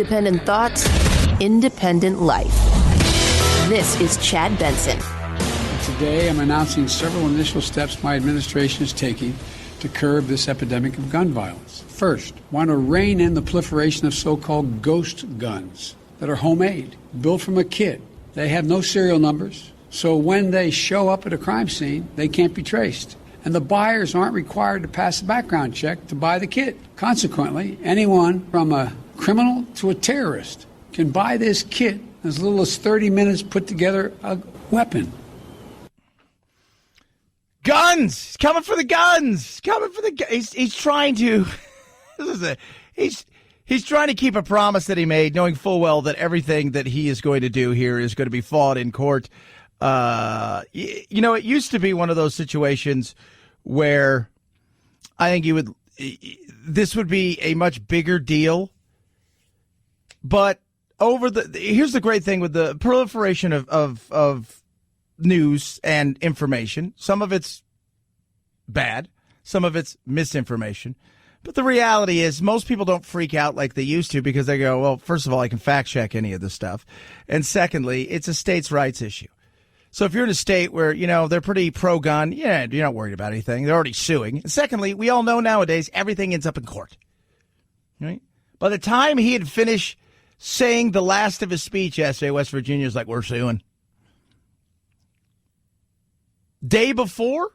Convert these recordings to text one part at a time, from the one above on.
independent thoughts, independent life. This is Chad Benson. Today, I'm announcing several initial steps my administration is taking to curb this epidemic of gun violence. First, I want to rein in the proliferation of so-called ghost guns that are homemade, built from a kit. They have no serial numbers, so when they show up at a crime scene, they can't be traced. And the buyers aren't required to pass a background check to buy the kit. Consequently, anyone from a criminal to a terrorist can buy this kit in as little as 30 minutes, put together a weapon. Guns! He's coming for the guns! He's trying to... He's trying to keep a promise that he made, knowing full well that everything that he is going to do here is going to be fought in court. It used to be one of those situations where I think this would be a much bigger deal. But here's the great thing with the proliferation of news and information. Some of it's bad. Some of it's misinformation. But the reality is most people don't freak out like they used to because they go, well, first of all, I can fact check any of this stuff. And secondly, it's a states' rights issue. So if you're in a state where, they're pretty pro-gun, you're not worried about anything. They're already suing. And secondly, we all know nowadays everything ends up in court. Right? By the time he had finished saying the last of his speech yesterday, West Virginia's like, we're suing. Day before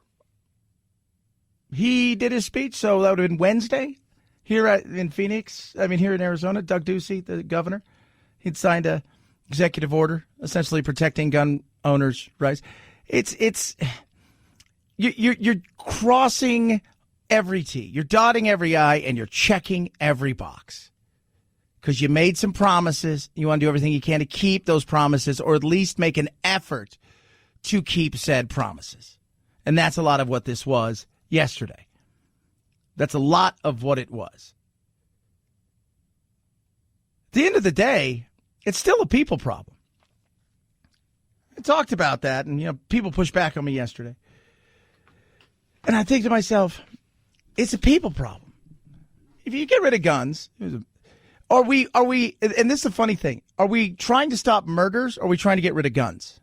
he did his speech, so that would have been Wednesday here in Phoenix. Here in Arizona, Doug Ducey, the governor, he'd signed a executive order essentially protecting gun owners' rights. You're crossing every T, you're dotting every I, and you're checking every box because you made some promises. You want to do everything you can to keep those promises, or at least make an effort to keep said promises. And that's a lot of what this was yesterday. That's a lot of what it was. At the end of the day, it's still a people problem. I talked about that, and people pushed back on me yesterday. And I think to myself, it's a people problem. If you get rid of guns, are we, and this is a funny thing, are we trying to stop murders, or are we trying to get rid of guns?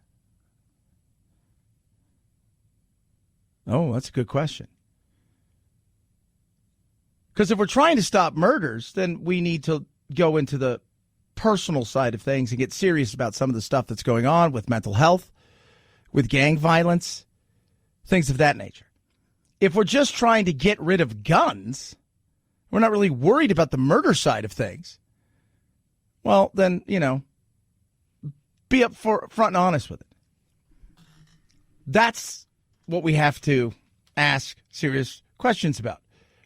Oh, that's a good question. Because if we're trying to stop murders, then we need to go into the personal side of things and get serious about some of the stuff that's going on with mental health, with gang violence, things of that nature. If we're just trying to get rid of guns, we're not really worried about the murder side of things. Well, then, be up front and honest with it. That's what we have to ask serious questions about.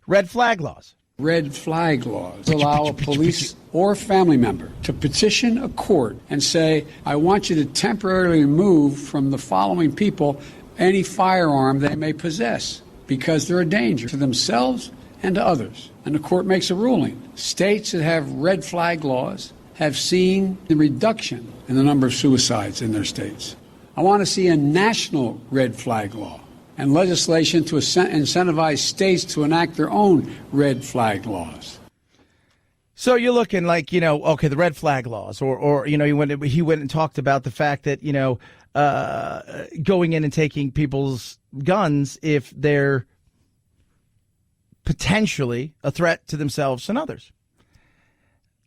Red flag laws. Red flag laws allow a police or family member to petition a court and say, I want you to temporarily remove from the following people any firearm they may possess because they're a danger to themselves and to others. And the court makes a ruling. States that have red flag laws have seen the reduction in the number of suicides in their states. I want to see a national red flag law and legislation to incentivize states to enact their own red flag laws. So you're looking like, the red flag laws, or he went and talked about the fact that, going in and taking people's guns if they're potentially a threat to themselves and others.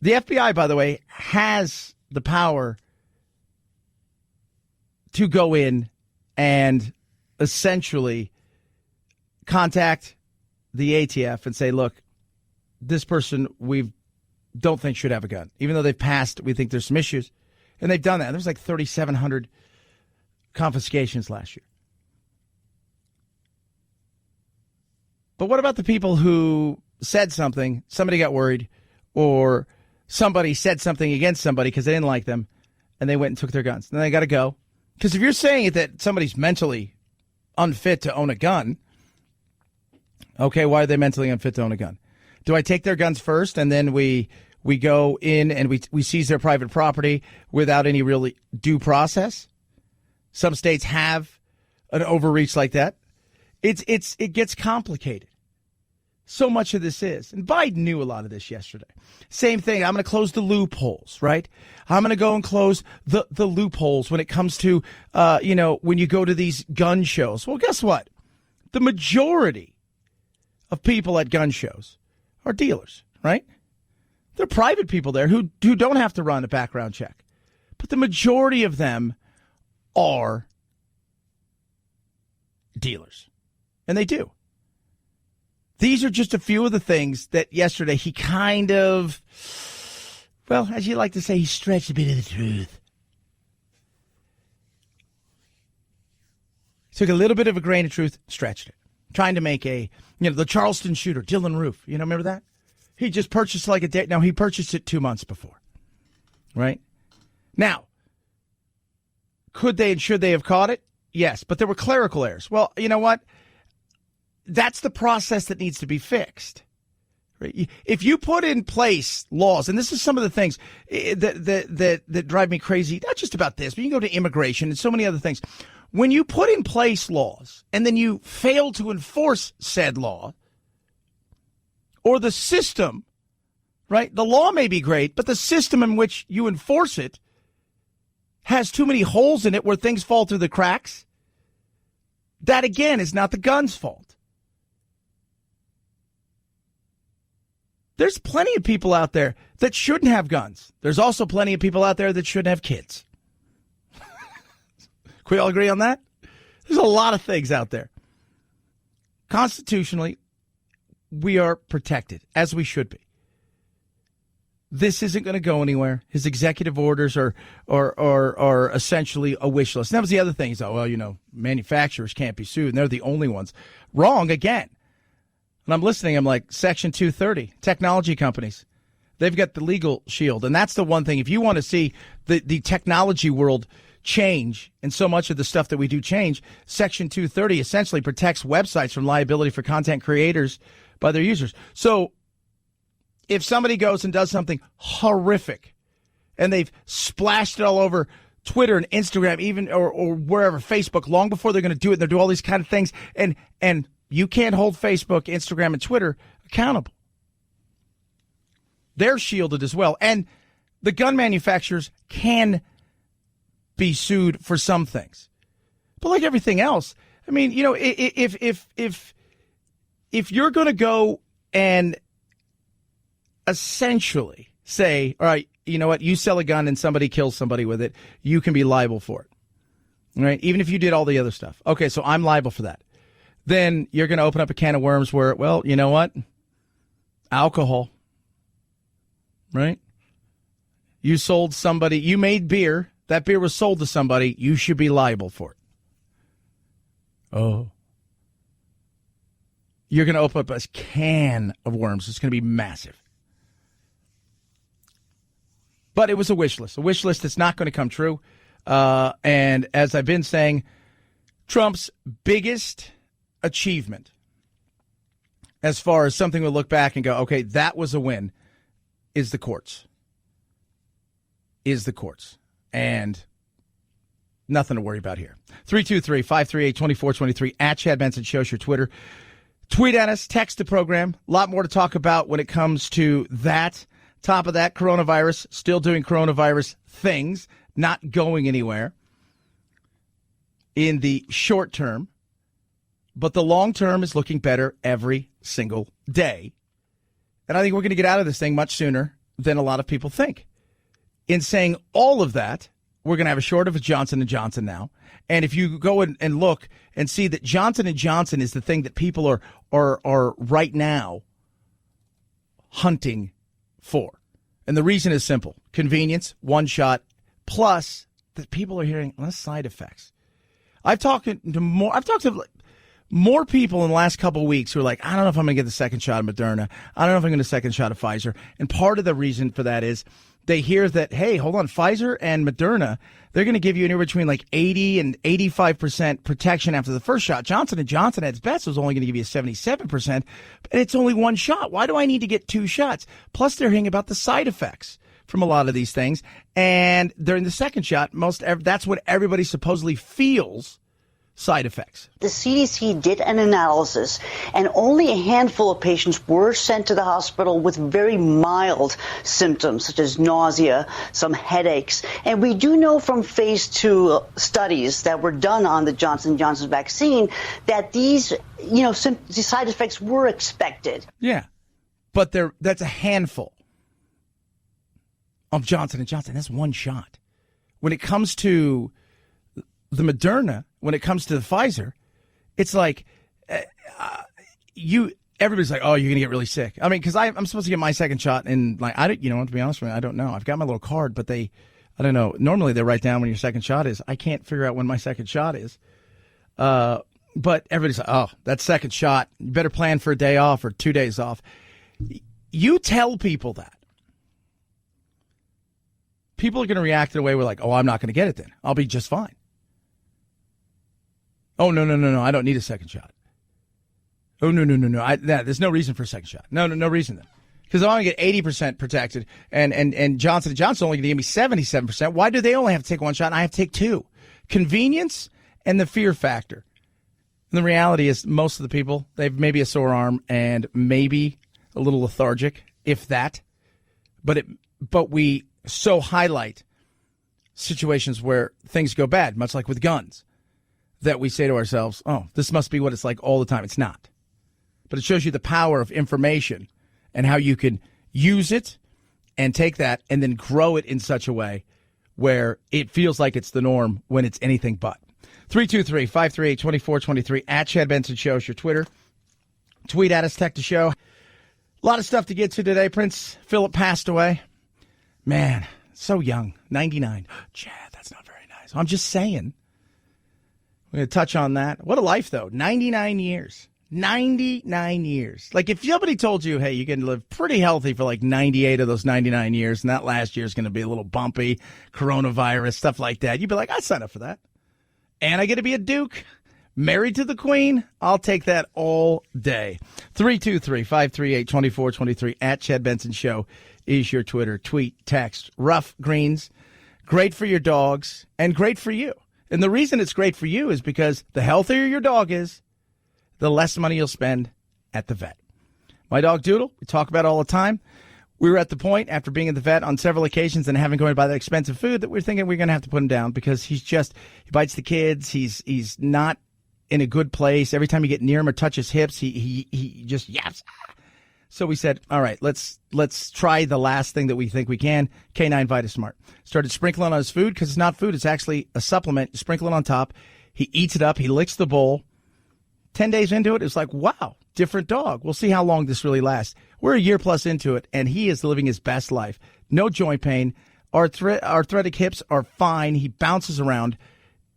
The FBI, by the way, has the power to go in and essentially contact the ATF and say, look, this person we don't think should have a gun. Even though they've passed, we think there's some issues. And they've done that. There was like 3,700 confiscations last year. But what about the people who said something, somebody got worried, or somebody said something against somebody because they didn't like them, and they went and took their guns? Then they got to go. Because if you're saying that somebody's mentally unfit to own a gun, okay, why are they mentally unfit to own a gun? Do I take their guns first, and then we go in and we seize their private property without any really due process? Some states have an overreach like that. It gets complicated. so much of this is. And Biden knew a lot of this yesterday. Same thing. I'm going to close the loopholes, right? I'm going to go and close the loopholes when it comes to, when you go to these gun shows. Well, guess what? The majority of people at gun shows are dealers, right? They're private people there who don't have to run a background check. But the majority of them are dealers. And they do. These are just a few of the things that yesterday he kind of, well, as you like to say, he stretched a bit of the truth. Took a little bit of a grain of truth, stretched it. Trying to make the Charleston shooter, Dylan Roof. Remember that? He just purchased like a day. Now, he purchased it 2 months before. Right? Now, could they and should they have caught it? Yes, but there were clerical errors. Well, you know what? That's the process that needs to be fixed. Right? If you put in place laws, and this is some of the things that drive me crazy, not just about this, but you can go to immigration and so many other things. When you put in place laws and then you fail to enforce said law, or the system, right? The law may be great, but the system in which you enforce it has too many holes in it where things fall through the cracks. That, again, is not the gun's fault. There's plenty of people out there that shouldn't have guns. There's also plenty of people out there that shouldn't have kids. Can we all agree on that? There's a lot of things out there. Constitutionally, we are protected, as we should be. This isn't going to go anywhere. His executive orders are essentially a wish list. And that was the other thing. He's like, well, manufacturers can't be sued, and they're the only ones. Wrong again. And I'm listening. I'm like, Section 230, technology companies. They've got the legal shield. And that's the one thing. If you want to see the technology world change, and so much of the stuff that we do change, Section 230 essentially protects websites from liability for content creators by their users. So if somebody goes and does something horrific and they've splashed it all over Twitter and Instagram, even or wherever, Facebook, long before they're going to do it, they'll do all these kind of things, and you can't hold Facebook, Instagram, and Twitter accountable. They're shielded as well. And the gun manufacturers can be sued for some things. But like everything else, I mean, if you're going to go and essentially say, all right, you know what, you sell a gun and somebody kills somebody with it, you can be liable for it. All right? Even if you did all the other stuff. Okay, so I'm liable for that. Then you're going to open up a can of worms where, well, you know what? Alcohol. Right? You sold somebody, you made beer. That beer was sold to somebody. You should be liable for it. Oh. You're going to open up a can of worms. It's going to be massive. But it was a wish list that's not going to come true. And as I've been saying, Trump's biggest achievement, as far as something we'll look back and go, okay, that was a win, is the courts. And nothing to worry about here. 323-538-2423 at Chad Benson Show's your Twitter. Tweet at us, text the program. A lot more to talk about when it comes to that. Top of that, coronavirus, still doing coronavirus things, not going anywhere in the short term. But the long term is looking better every single day. And I think we're going to get out of this thing much sooner than a lot of people think. In saying all of that, we're going to have a shortage of Johnson & Johnson now. And if you go and look and see that Johnson & Johnson is the thing that people are right now hunting for. And the reason is simple. Convenience, one shot, plus that people are hearing less side effects. I've talked to more people in the last couple of weeks who are like, I don't know if I'm going to get the second shot of Moderna. I don't know if I'm going to get the second shot of Pfizer. And part of the reason for that is they hear that, hey, hold on, Pfizer and Moderna, they're going to give you anywhere between like 80 and 85% protection after the first shot. Johnson & Johnson at its best was only going to give you 77%, and it's only one shot. Why do I need to get two shots? Plus, they're hearing about the side effects from a lot of these things. And during the second shot, that's what everybody supposedly feels side effects. The CDC did an analysis, and only a handful of patients were sent to the hospital with very mild symptoms, such as nausea, some headaches. And we do know from phase 2 studies that were done on the Johnson & Johnson vaccine that these, these side effects were expected. Yeah, but that's a handful of Johnson & Johnson. That's one shot. When it comes to the Moderna, when it comes to the Pfizer, it's like everybody's like, oh, you're going to get really sick. I mean, because I'm supposed to get my second shot, and like, to be honest with you, I don't know. I've got my little card, but I don't know. Normally they write down when your second shot is. I can't figure out when my second shot is. But everybody's like, oh, that second shot, you better plan for a day off or 2 days off. You tell people that. People are going to react in a way where like, oh, I'm not going to get it then. I'll be just fine. Oh, no, I don't need a second shot. Oh, no. There's no reason for a second shot. No reason then. Because I'm going to get 80% protected, and Johnson & Johnson only going to give me 77%. Why do they only have to take one shot and I have to take two? Convenience and the fear factor. And the reality is most of the people, they have maybe a sore arm and maybe a little lethargic, if that. But we so highlight situations where things go bad, much like with guns, that we say to ourselves, oh, this must be what it's like all the time. It's not. But it shows you the power of information and how you can use it and take that and then grow it in such a way where it feels like it's the norm when it's anything but. 323-538-2423 at Chad Benson Show is your Twitter. Tweet at us, text the show. A lot of stuff to get to today. Prince Philip passed away. Man, so young, 99. Chad, that's not very nice. I'm just saying. We're going to touch on that. What a life, though. 99 years. 99 years. Like, if somebody told you, hey, you can live pretty healthy for like 98 of those 99 years, and that last year is going to be a little bumpy, coronavirus, stuff like that, you'd be like, I'd sign up for that. And I get to be a Duke, married to the Queen. I'll take that all day. 323-538-2423 at Chad Benson Show is your Twitter. Tweet, text, Rough Greens. Great for your dogs and great for you. And the reason it's great for you is because the healthier your dog is, the less money you'll spend at the vet. My dog Doodle, we talk about it all the time. We were at the point after being at the vet on several occasions and having going to buy that expensive food that we're thinking we're going to have to put him down because he bites the kids. He's not in a good place. Every time you get near him or touch his hips, he just yaps. So we said, all right, let's try the last thing that we think we can, K9 VitaSmart. Started sprinkling on his food because it's not food. It's actually a supplement. You sprinkle it on top. He eats it up. He licks the bowl. 10 days into it, it's like, wow, different dog. We'll see how long this really lasts. We're a year plus into it, and he is living his best life. No joint pain. Arthritic hips are fine. He bounces around.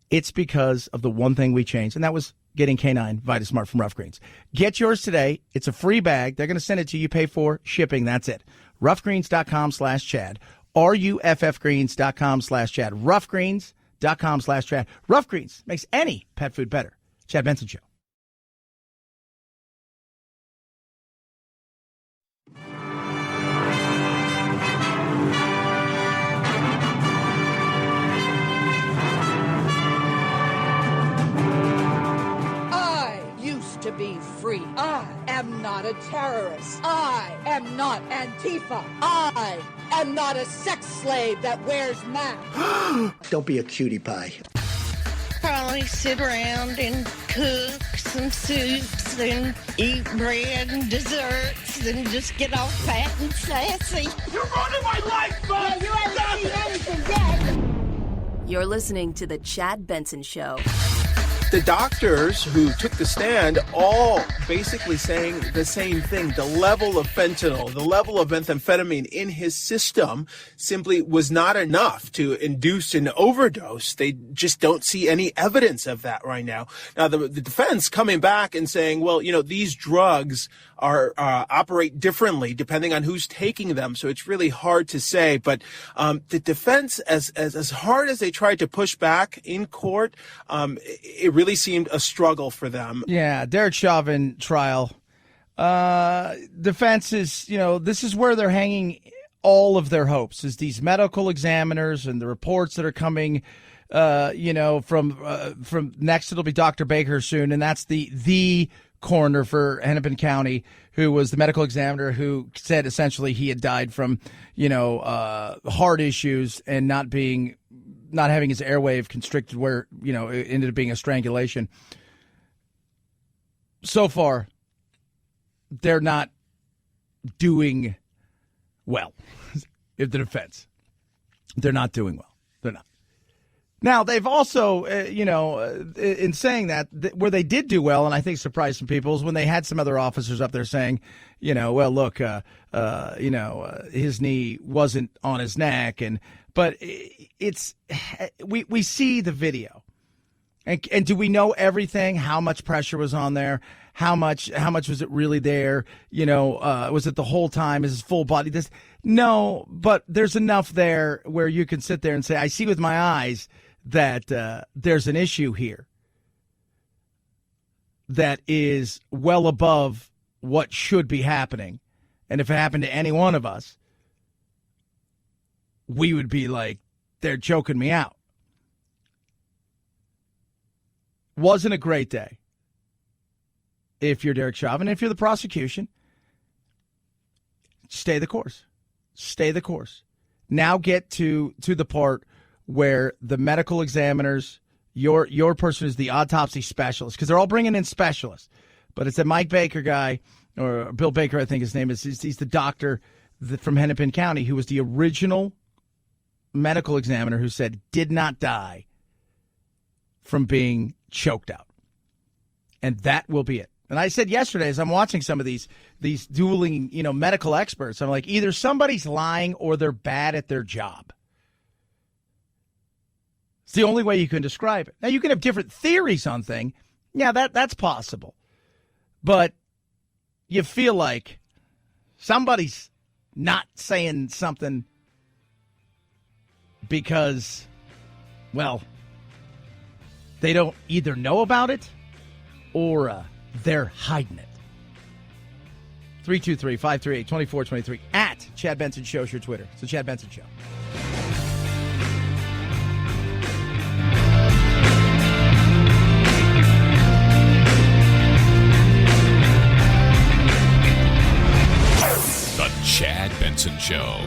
It's because of the one thing we changed, and that was getting K9 VitaSmart from Rough Greens. Get yours today. It's a free bag. They're going to send it to you. You pay for shipping. That's it. roughgreens.com/Chad. ruffgreens.com/Chad. roughgreens.com/Chad. Rough Greens makes any pet food better. Chad Benson Show. To be free. I am not a terrorist. I am not Antifa. I am not a sex slave that wears masks. Don't be a cutie pie. Probably sit around and cook some soups and eat bread and desserts and just get all fat and sassy. You're running my life, man! Yeah, you haven't seen anything yet. You're listening to The Chad Benson Show. The doctors who took the stand all basically saying the same thing. The level of fentanyl, the level of methamphetamine in his system simply was not enough to induce an overdose. They just don't see any evidence of that right now. Now, the defense coming back and saying, well, these drugs are operate differently depending on who's taking them. So it's really hard to say. But the defense, as hard as they tried to push back in court, it really seemed a struggle for them. Yeah, Derek Chauvin trial. Defense is, this is where they're hanging all of their hopes, is these medical examiners and the reports that are coming from next it'll be Dr. Baker soon, and that's the coroner for Hennepin County, who was the medical examiner who said essentially he had died from, heart issues and not having his airway constricted where, it ended up being a strangulation. So far, they're not doing well. If the defense, they're not doing well. They're not. Now, they've also, in saying that, where they did do well, and I think surprised some people, is when they had some other officers up there saying, well, look, his knee wasn't on his neck. But we see the video. And do we know everything? How much pressure was on there? How much was it really there? Was it the whole time? Is his full body this? No, but there's enough there where you can sit there and say, I see with my eyes that there's an issue here that is well above what should be happening. And if it happened to any one of us, we would be like, they're choking me out. Wasn't a great day. If you're Derek Chauvin, if you're the prosecution, stay the course. Stay the course. Now get to the part where the medical examiners, your person is the autopsy specialist, because they're all bringing in specialists. But it's a Mike Baker guy, or Bill Baker, I think his name is. He's the doctor from Hennepin County who was the original medical examiner who said did not die from being choked out. And that will be it. And I said yesterday, as I'm watching some of these dueling, medical experts, I'm like, either somebody's lying or they're bad at their job. It's the only way you can describe it. Now, you can have different theories on things. Yeah, that's possible. But you feel like somebody's not saying something because, well, they don't either know about it or they're hiding it. 323-538-2423 at Chad Benson Show is your Twitter. It's the Chad Benson Show. The Chad Benson Show.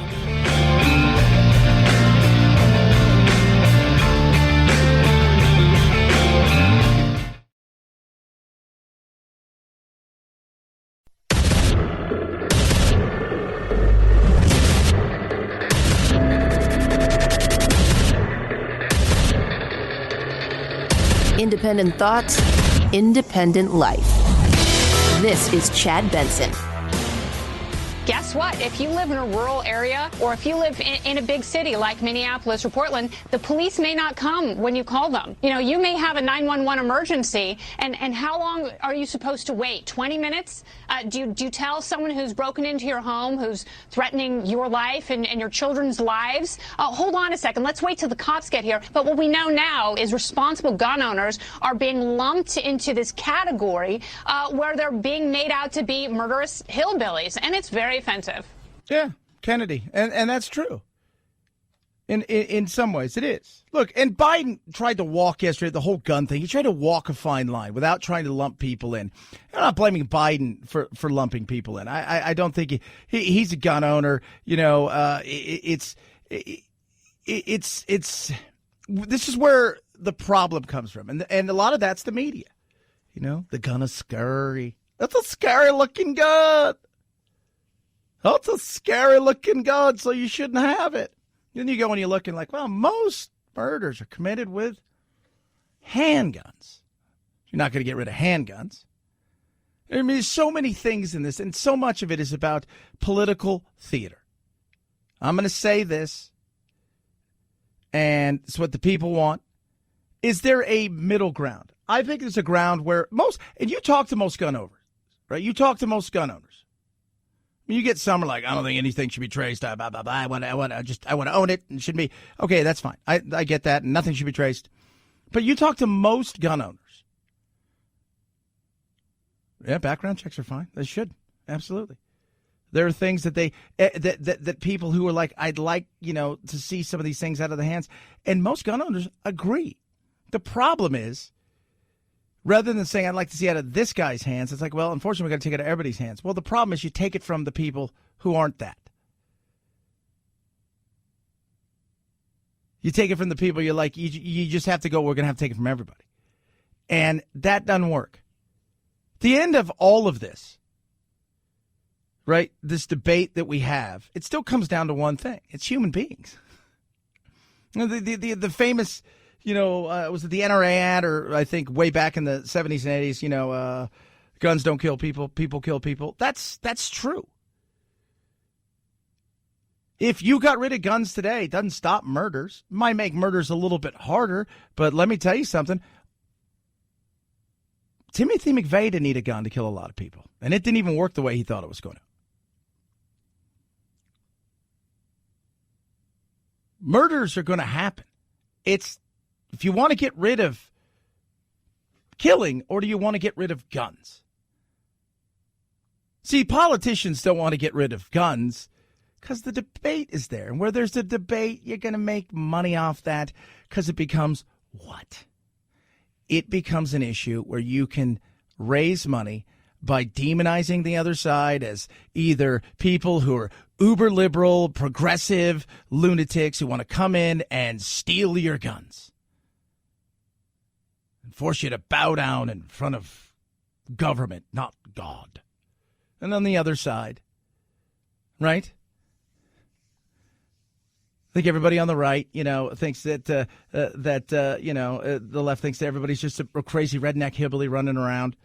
Independent thoughts, independent life. This is Chad Benson. Guess what? If you live in a rural area or if you live in a big city like Minneapolis or Portland, the police may not come when you call them. You may have a 911 emergency, and how long are you supposed to wait? 20 minutes? Do you tell someone who's broken into your home, who's threatening your life and your children's lives? Hold on a second. Let's wait till the cops get here. But what we know now is responsible gun owners are being lumped into this category where they're being made out to be murderous hillbillies, and it's very offensive. Yeah, Kennedy, and that's true. In some ways, it is. Look, and Biden tried to walk yesterday, the whole gun thing. He tried to walk a fine line without trying to lump people in. I'm not blaming Biden for lumping people in. I don't think he's a gun owner. It's this is where the problem comes from, and a lot of that's the media. The gun is scary. That's a scary looking gun. That's a scary looking gun, so you shouldn't have it. Then you go and you're looking like, well, most murders are committed with handguns. You're not going to get rid of handguns. I mean, there's so many things in this, and so much of it is about political theater. I'm going to say this, and it's what the people want. Is there a middle ground? I think there's a ground where and you talk to most gun owners, right? You talk to most gun owners. You get some are like, I don't think anything should be traced. I want to own it and shouldn't be. Okay, that's fine. I get that. And nothing should be traced. But you talk to most gun owners. Yeah, background checks are fine. They should. Absolutely. There are things that that people who are like, I'd like, to see some of these things out of the hands. And most gun owners agree. The problem is, rather than saying, I'd like to see it out of this guy's hands, it's like, well, unfortunately, we've got to take it out of everybody's hands. Well, the problem is you take it from the people who aren't that. You take it from the people you're like, you just have to go, we're going to have to take it from everybody. And that doesn't work. The end of all of this, right, this debate that we have, it still comes down to one thing. It's human beings. The famous, was it the NRA ad, or I think way back in the 70s and 80s, guns don't kill people, people kill people. That's true. If you got rid of guns today, it doesn't stop murders. It might make murders a little bit harder, but let me tell you something. Timothy McVeigh didn't need a gun to kill a lot of people, and it didn't even work the way he thought it was going to. Murders are going to happen. It's if you want to get rid of killing, or do you want to get rid of guns? See, politicians don't want to get rid of guns because the debate is there. And where there's a debate, you're going to make money off that because it becomes what? It becomes an issue where you can raise money by demonizing the other side as either people who are uber liberal, progressive lunatics who want to come in and steal your guns and force you to bow down in front of government, not God. And on the other side, right? I think everybody on the right, thinks that the left thinks that everybody's just a crazy redneck hillbilly running around,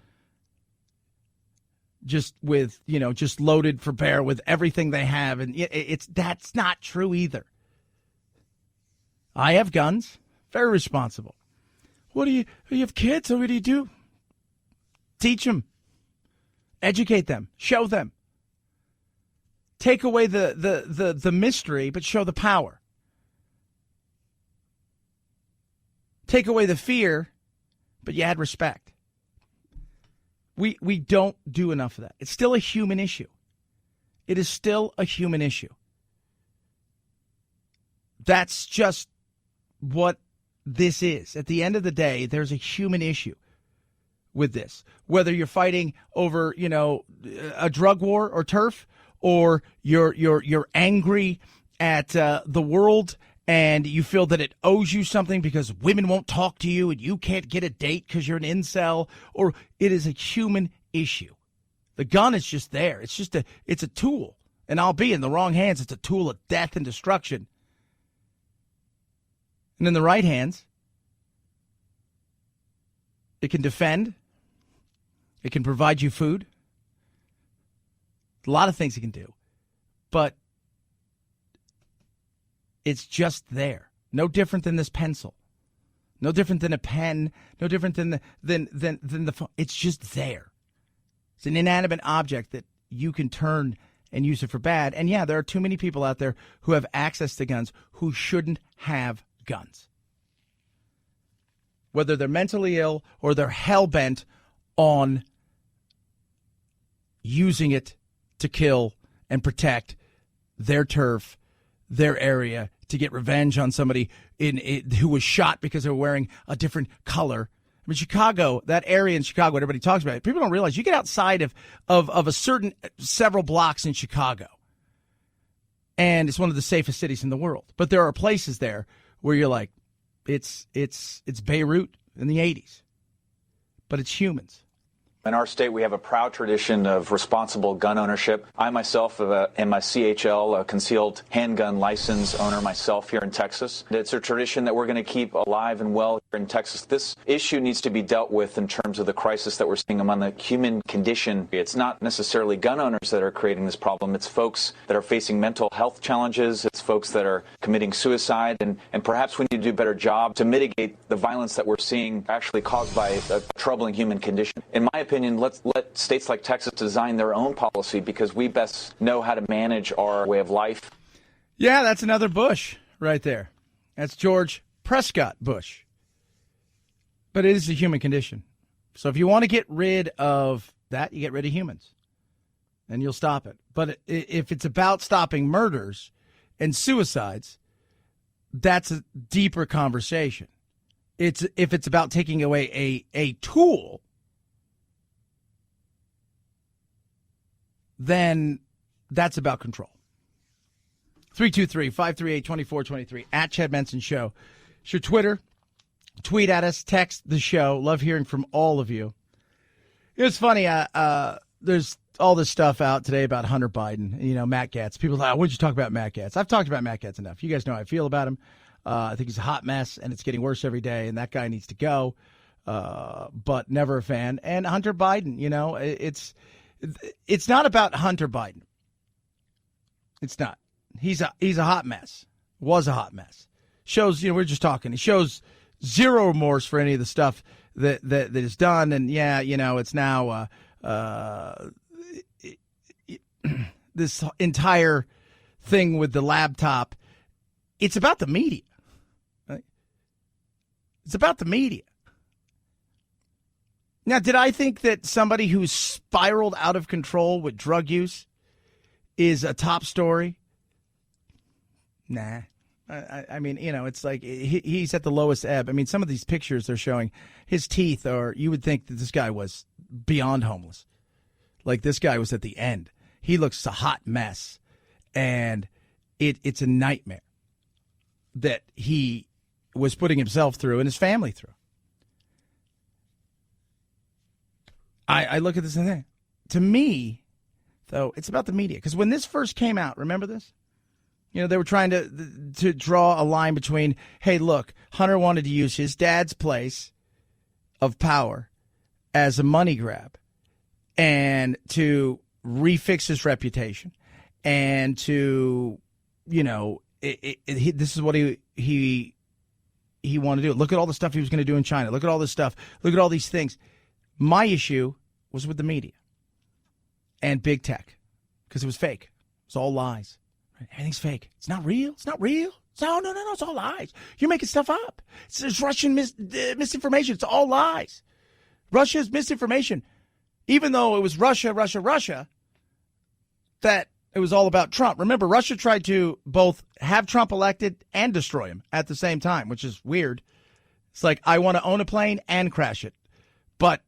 just with, just loaded for bear with everything they have, and that's not true either. I have guns, very responsible. You have kids? So what do you do? Teach them, educate them, show them. Take away the mystery, but show the power. Take away the fear, but you add respect. We don't do enough of that. It's still a human issue. It is still a human issue. That's just what this is. At the end of the day, there's a human issue with this. Whether you're fighting over, a drug war or turf, or you're angry at the world and you feel that it owes you something because women won't talk to you and you can't get a date because you're an incel, or it is a human issue. The gun is just there. It's a tool. And I'll be in the wrong hands, it's a tool of death and destruction. And in the right hands, it can defend. It can provide you food. A lot of things it can do. But it's just there. No different than this pencil. No different than a pen. No different than the phone. It's just there. It's an inanimate object that you can turn and use it for bad. And yeah, there are too many people out there who have access to guns who shouldn't have guns. Whether they're mentally ill or they're hell-bent on using it to kill and protect their turf, their area, to get revenge on somebody who was shot because they were wearing a different color. I mean, Chicago, that area in Chicago, what everybody talks about, people don't realize you get outside of a certain several blocks in Chicago, and it's one of the safest cities in the world. But there are places there where you're like, it's Beirut in the 80s, but it's humans. In our state, we have a proud tradition of responsible gun ownership. I myself am a CHL, a concealed handgun license owner myself here in Texas. It's a tradition that we're going to keep alive and well here in Texas. This issue needs to be dealt with in terms of the crisis that we're seeing among the human condition. It's not necessarily gun owners that are creating this problem. It's folks that are facing mental health challenges. It's folks that are committing suicide. And perhaps we need to do a better job to mitigate the violence that we're seeing actually caused by a troubling human condition. In my opinion, let's let states like Texas design their own policy because we best know how to manage our way of life. Yeah, that's another Bush right there. That's George Prescott Bush. But it is a human condition. So if you want to get rid of that, you get rid of humans. and you'll stop it. But if it's about stopping murders and suicides, that's a deeper conversation. If it's about taking away a tool, then that's about control. 323-538-2423 at Chad Benson Show. It's your Twitter. Tweet at us. Text the show. Love hearing from all of you. It's funny. There's all this stuff out today about Hunter Biden. You know, Matt Gaetz. People are like, what'd you talk about Matt Gaetz? I've talked about Matt Gaetz enough. You guys know how I feel about him. I think he's a hot mess, and it's getting worse every day, and that guy needs to go. But never a fan. And Hunter Biden, you know, it's not about Hunter Biden. It's not. He's a hot mess. Was a hot mess. Shows, you know, we're just talking. He shows zero remorse for any of the stuff that is done. And yeah, you know, it's now this entire thing with the laptop. It's about the media. Right? It's about the media. Now, did I think that somebody who's spiraled out of control with drug use is a top story? Nah. I mean, you know, it's like he's at the lowest ebb. I mean, some of these pictures they're showing, his teeth are, you would think that this guy was beyond homeless. Like this guy was at the end. He looks a hot mess. And it's a nightmare that he was putting himself through and his family through. I look at this and think, to me, though, it's about the media. Because when this first came out, remember this? You know, they were trying to draw a line between, hey, look, Hunter wanted to use his dad's place of power as a money grab and to refix his reputation and to, you know, this is what he wanted to do. Look at all the stuff he was going to do in China. Look at all this stuff. Look at all these things. My issue was with the media and big tech because it was fake. It was all lies. Everything's fake. It's not real. It's not real. No. It's all lies. You're making stuff up. It's Russian misinformation. It's all lies. Russia's misinformation. Even though it was Russia, that it was all about Trump. Remember, Russia tried to both have Trump elected and destroy him at the same time, which is weird. It's like, I want to own a plane and crash it. But,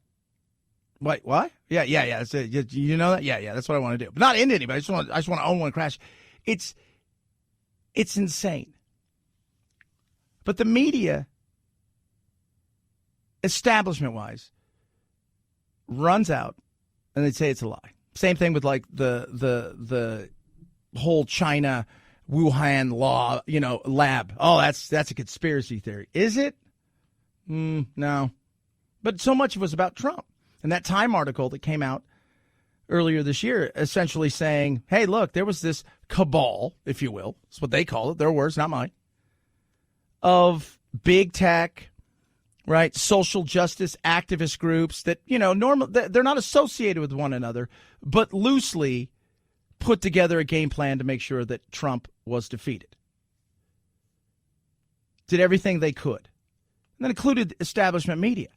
wait, what? Yeah. You know that? Yeah, that's what I want to do. But not into anybody. I just want to own one and crash. It's insane. But the media, establishment-wise, runs out and they say it's a lie. Same thing with like the whole China Wuhan law, you know, lab. Oh, that's a conspiracy theory. Is it? No. But so much of it was about Trump. And that Time article that came out earlier this year, essentially saying, hey, look, there was this cabal, if you will. That's what they call it. Their words, not mine. Of big tech, right? Social justice activist groups that, you know, they're not associated with one another, but loosely put together a game plan to make sure that Trump was defeated. Did everything they could. And that included establishment media.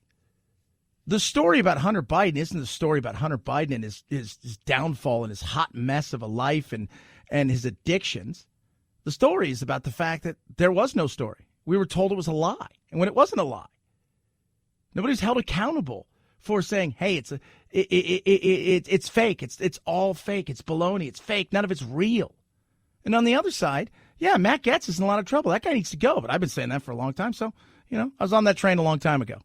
The story about Hunter Biden isn't the story about Hunter Biden and his downfall and his hot mess of a life and his addictions. The story is about the fact that there was no story. We were told it was a lie. And when it wasn't a lie, nobody's held accountable for saying, hey, it's fake. It's all fake. It's baloney. It's fake. None of it's real. And on the other side, yeah, Matt Gaetz is in a lot of trouble. That guy needs to go. But I've been saying that for a long time. So, you know, I was on that train a long time ago.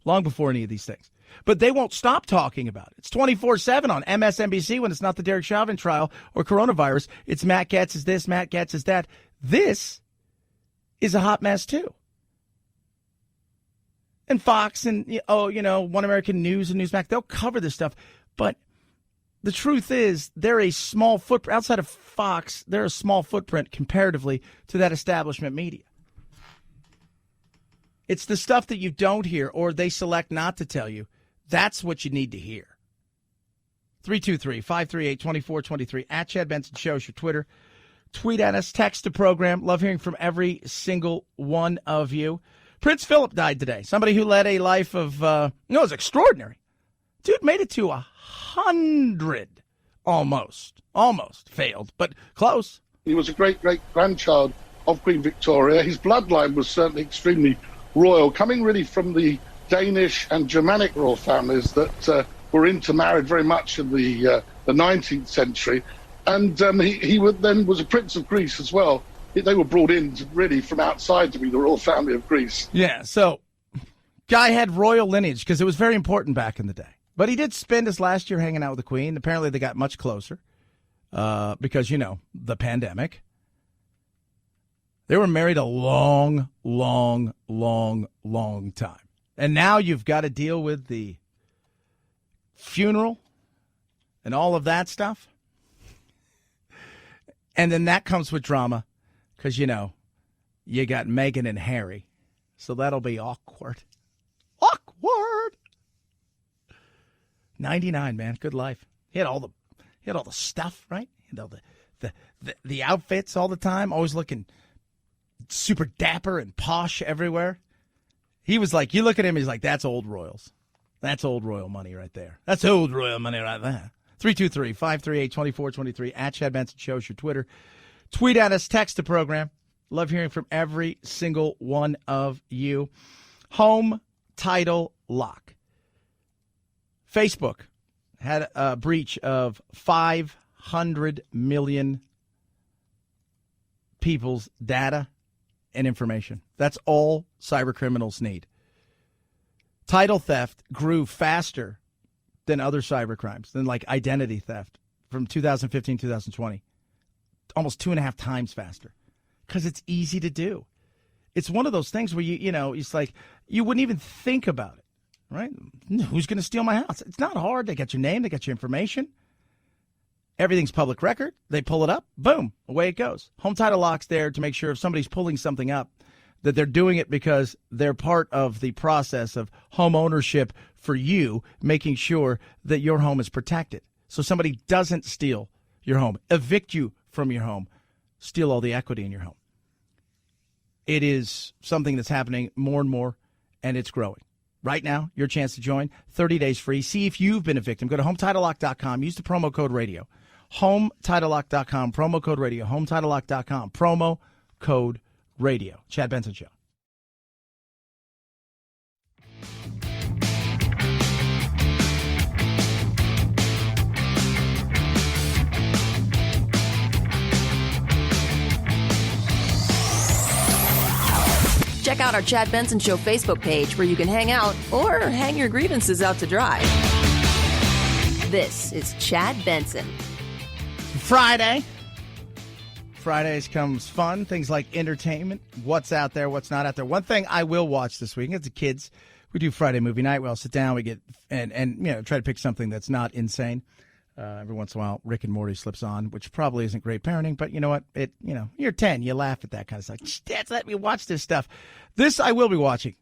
Long before any of these things. But they won't stop talking about it. It's 24/7 on MSNBC when it's not the Derek Chauvin trial or coronavirus. It's Matt Gaetz is this, Matt Gaetz is that. This is a hot mess, too. And Fox and, One American News and Newsmax, they'll cover this stuff. But the truth is, they're a small footprint. Outside of Fox, they're a small footprint comparatively to that establishment media. It's the stuff that you don't hear or they select not to tell you. That's what you need to hear. 323-538-2423 at Chad Benson Show is your Twitter. Tweet at us, text the program. Love hearing from every single one of you. Prince Philip died today. Somebody who led a life of, it was extraordinary. Dude made it to 100 Almost failed, but close. He was a great-great-grandchild of Queen Victoria. His bloodline was certainly extremely royal, coming really from the Danish and Germanic royal families that were intermarried very much in the 19th century. And he was a prince of Greece as well. They were brought in really from outside to be the royal family of Greece. Yeah, so guy had royal lineage because it was very important back in the day. But he did spend his last year hanging out with the Queen. Apparently they got much closer because, the pandemic. They were married a long, long, long, long time. And now you've got to deal with the funeral and all of that stuff. And then that comes with drama because, you got Meghan and Harry. So that'll be awkward. Awkward. 99, man. Good life. He had all the stuff, right? He had all the outfits all the time, always looking super dapper and posh everywhere. He was like, you look at him, he's like, that's old royals. That's old royal money right there. That's old royal money right there. 323-538-2423 at Chad Benson Show's your Twitter. Tweet at us, text the program. Love hearing from every single one of you. Home title lock. Facebook had a breach of 500 million people's data and information. That's all cyber criminals need. Title theft grew faster than other cyber crimes, than like identity theft from 2015, 2020. Almost 2.5 times faster because it's easy to do. It's one of those things where it's like you wouldn't even think about it, right? Who's going to steal my house? It's not hard. They get your name. They get your information. Everything's public record. They pull it up. Boom. Away it goes. Home Title Lock's there to make sure if somebody's pulling something up that they're doing it because they're part of the process of home ownership for you, making sure that your home is protected. So somebody doesn't steal your home, evict you from your home, steal all the equity in your home. It is something that's happening more and more, and it's growing. Right now, your chance to join, 30 days free. See if you've been a victim. Go to HomeTitleLock.com. Use the promo code radio. HomeTitleLock.com, promo code radio. HomeTitleLock.com, promo code radio. Chad Benson Show. Check out our Chad Benson Show Facebook page where you can hang out or hang your grievances out to dry. This is Chad Benson. Fridays comes fun, things like entertainment, what's out there, what's not out there. One thing I will watch this week, as the kids, we do Friday movie night. We all sit down, we get and try to pick something that's not insane. Every once in a while, Rick and Morty slips on, which probably isn't great parenting, but you know what? You're 10, you laugh at that kind of stuff. Dad, let me watch this stuff. This I will be watching.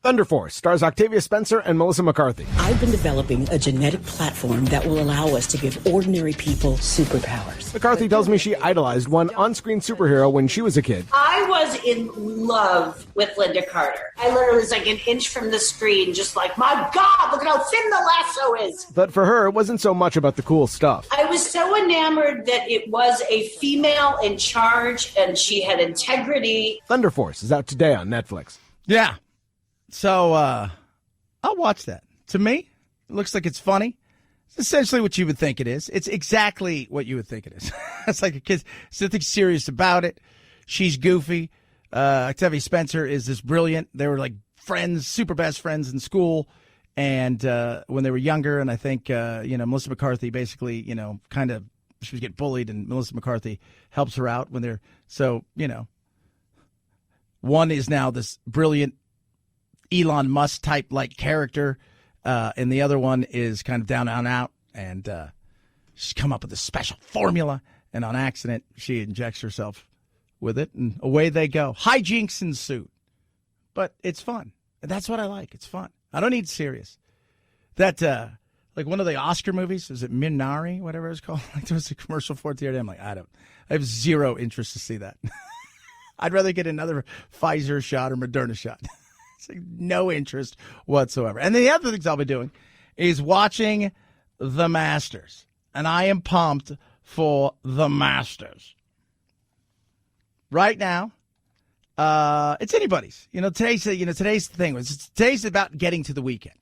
Thunder Force stars Octavia Spencer and Melissa McCarthy. I've been developing a genetic platform that will allow us to give ordinary people superpowers. McCarthy tells me she idolized one on-screen superhero when she was a kid. I was in love with Linda Carter. I literally was like an inch from the screen, just like, my God, look at how thin the lasso is. But for her, it wasn't so much about the cool stuff. I was so enamored that it was a female in charge and she had integrity. Thunder Force is out today on Netflix. Yeah. So I'll watch that. To me, it looks like it's funny. It's essentially what you would think it is. It's exactly what you would think it is. It's like a kid. There's nothing serious about it. She's goofy. Octavia Spencer is this brilliant. They were like friends, super best friends in school. And when they were younger, and I think, Melissa McCarthy basically, kind of, she was getting bullied, and Melissa McCarthy helps her out when they're, so, one is now this brilliant Elon Musk type like character, and the other one is kind of down and out, and she's come up with a special formula, and on accident she injects herself with it, and away they go. Hijinks ensue, but it's fun. And that's what I like. It's fun. I don't need serious. That like one of the Oscar movies, is it Minari, whatever it's called? Like there was a commercial for it the other day. I'm like, I have zero interest to see that. I'd rather get another Pfizer shot or Moderna shot. Like no interest whatsoever. And the other things I'll be doing is watching the Masters. and I am pumped for the Masters. Right now, it's anybody's. Today's the thing. Today's about getting to the weekend.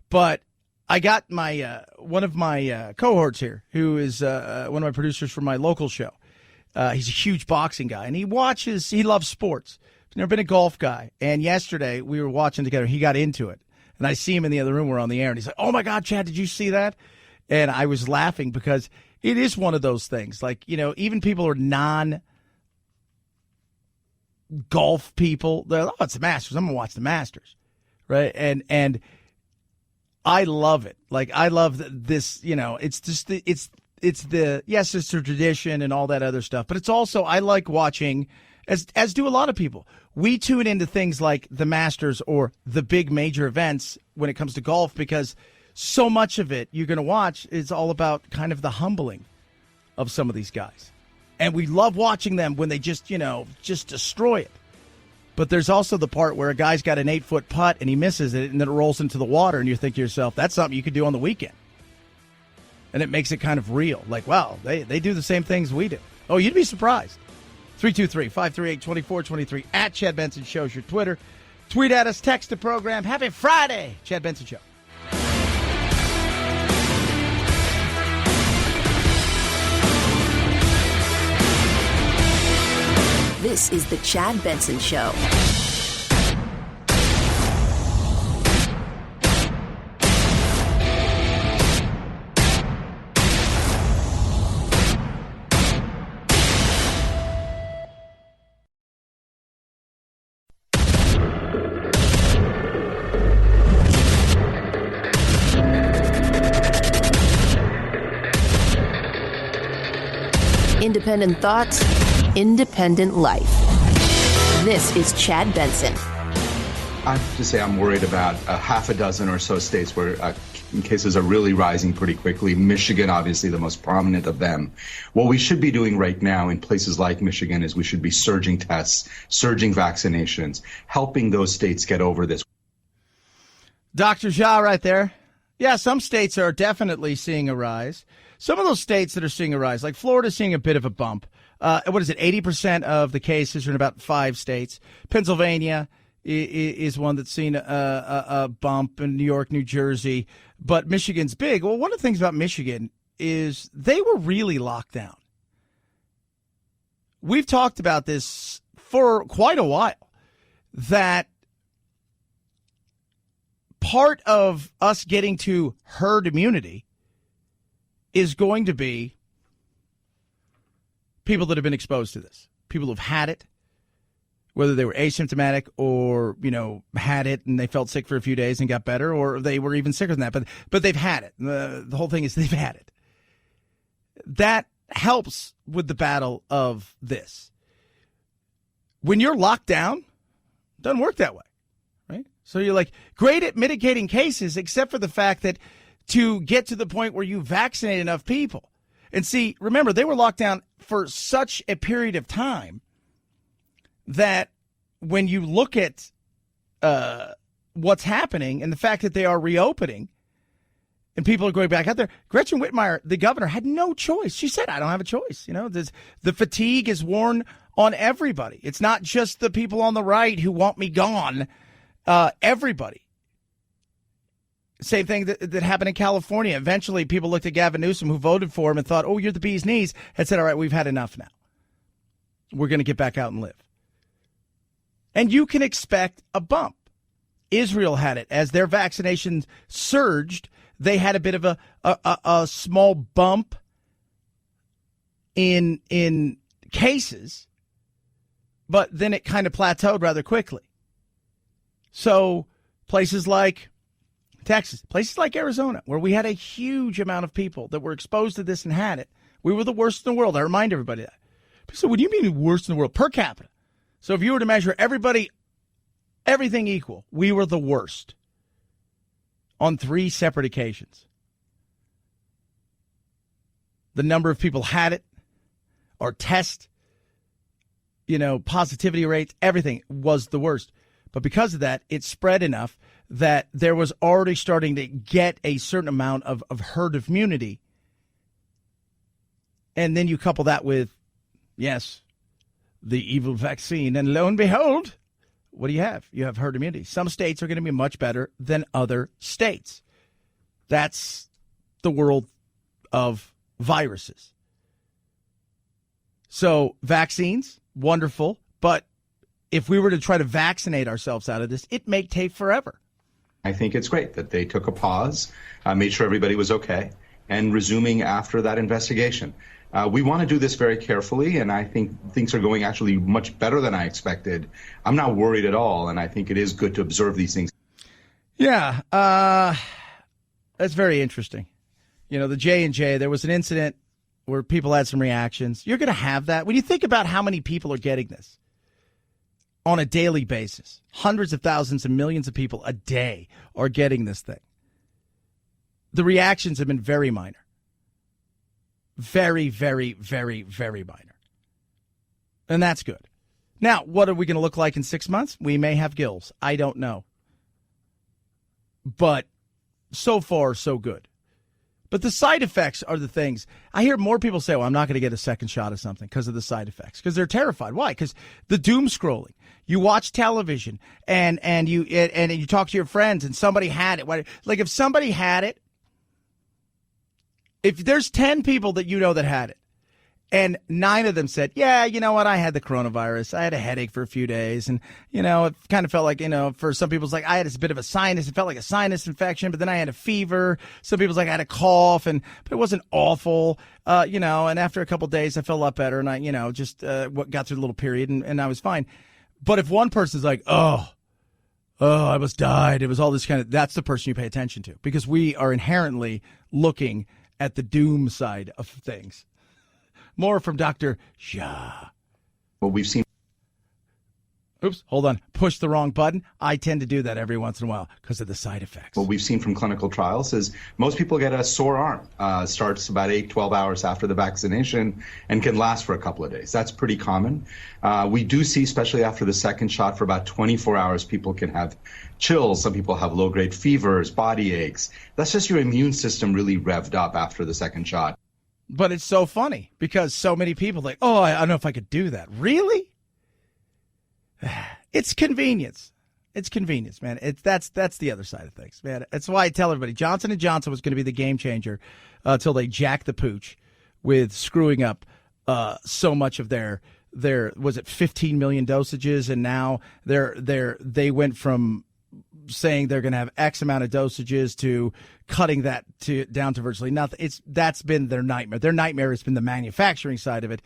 But I got my one of my cohorts here, who is one of my producers for my local show. He's a huge boxing guy, and he loves sports. He's never been a golf guy. And yesterday, we were watching together. He got into it. And I see him in the other room. We're on the air, and he's like, "Oh, my God, Chad, did you see that?" And I was laughing because it is one of those things. Like, even people who are non-golf people, they're like, "Oh, it's the Masters. I'm going to watch the Masters." Right? And I love it. Like, I love this, it's just it's yes, it's a tradition and all that other stuff. But it's also, I like watching, as do a lot of people. We tune into things like the Masters or the big major events when it comes to golf, because so much of it you're going to watch is all about kind of the humbling of some of these guys. And we love watching them when they just destroy it. But there's also the part where a guy's got an 8-foot putt and he misses it and then it rolls into the water, and you think to yourself, that's something you could do on the weekend. And it makes it kind of real. Like, wow, they do the same things we do. Oh, you'd be surprised. 323-538-2423 at Chad Benson Show's your Twitter. Tweet at us, text the program. Happy Friday, Chad Benson Show. This is the Chad Benson Show. Independent thoughts, independent life. This is Chad Benson. I have to say I'm worried about half a dozen or so states where cases are really rising pretty quickly. Michigan, obviously, the most prominent of them. What we should be doing right now in places like Michigan is we should be surging tests, surging vaccinations, helping those states get over this. Dr. Jha right there. Yeah, some states are definitely seeing a rise. Some of those states that are seeing a rise, like Florida's seeing a bit of a bump. What is it? 80% of the cases are in about 5 states. Pennsylvania is one that's seen a bump, in New York, New Jersey. But Michigan's big. Well, one of the things about Michigan is they were really locked down. We've talked about this for quite a while, that part of us getting to herd immunity is going to be people that have been exposed to this, people who've had it, whether they were asymptomatic or, had it and they felt sick for a few days and got better, or they were even sicker than that, but they've had it. The whole thing is they've had it. That helps with the battle of this. When you're locked down, it doesn't work that way, right? So you're like great at mitigating cases, except for the fact that to get to the point where you vaccinate enough people. And see, remember, they were locked down for such a period of time that when you look at what's happening and the fact that they are reopening and people are going back out there, Gretchen Whitmire, the governor, had no choice. She said, I don't have a choice. The fatigue is worn on everybody. It's not just the people on the right who want me gone. Everybody. Same thing that happened in California. Eventually, people looked at Gavin Newsom, who voted for him, and thought, oh, you're the bee's knees, and said, all right, we've had enough now. We're going to get back out and live. And you can expect a bump. Israel had it. As their vaccinations surged, they had a bit of a small bump in cases, but then it kind of plateaued rather quickly. So places like Texas, places like Arizona, where we had a huge amount of people that were exposed to this and had it, we were the worst in the world. I remind everybody that. So what do you mean worst in the world? Per capita. So if you were to measure everything equal, we were the worst on 3 separate occasions. The number of people had it, our test, positivity rates, everything was the worst. But because of that, it spread enough that there was already starting to get a certain amount of herd immunity And then you couple that with, yes, the evil vaccine. And lo and behold, what do you have? You have herd immunity. Some states are going to be much better than other states. That's the world of viruses. So vaccines, wonderful. But if we were to try to vaccinate ourselves out of this, it may take forever. I think it's great that they took a pause, made sure everybody was okay, and resuming after that investigation. We want to do this very carefully, and I think things are going actually much better than I expected. I'm not worried at all, and I think it is good to observe these things. Yeah, that's very interesting. You know, the J&J, there was an incident where people had some reactions. You're going to have that. When you think about how many people are getting this on a daily basis, hundreds of thousands and millions of people a day are getting this thing. The reactions have been very minor. Very, very, very, very minor. And that's good. Now, what are we going to look like in 6 months? We may have gills. I don't know. But so far, so good. But the side effects are the things. I hear more people say, well, I'm not going to get a second shot of something because of the side effects. Because they're terrified. Why? Because the doom scrolling. You watch television and you talk to your friends and somebody had it. Like if somebody had it, if there's 10 people that you know that had it, and 9 of them said, yeah, you know what, I had the coronavirus. I had a headache for a few days. And, you know, it kind of felt like, you know, for some people, it's like I had a bit of a sinus. It felt like a sinus infection, but then I had a fever. Some people's like I had a cough, but it wasn't awful, you know, and after a couple of days, I felt a lot better. And I, you know, just got through the little period and I was fine. But if one person's like, oh, I almost died. It was all this kind of, that's the person you pay attention to because we are inherently looking at the doom side of things. More from Dr. Shah. Well, we've seen. Oops, hold on. Push the wrong button. I tend to do that every once in a while because of the side effects. What we've seen from clinical trials is most people get a sore arm. Starts about 8-12 hours after the vaccination and can last for a couple of days. That's pretty common. We do see, especially after the second shot, for about 24 hours, people can have chills. Some people have low-grade fevers, body aches. That's just your immune system really revved up after the second shot. But it's so funny because so many people are like, oh, I don't know if I could do that. Really? It's convenience. It's convenience, man. That's the other side of things, man. That's why I tell everybody Johnson & Johnson was going to be the game changer until they jacked the pooch with screwing up so much of their was it 15 million dosages, and now they went from saying they're going to have X amount of dosages to cutting that down to virtually nothing. That's been their nightmare. Their nightmare has been the manufacturing side of it,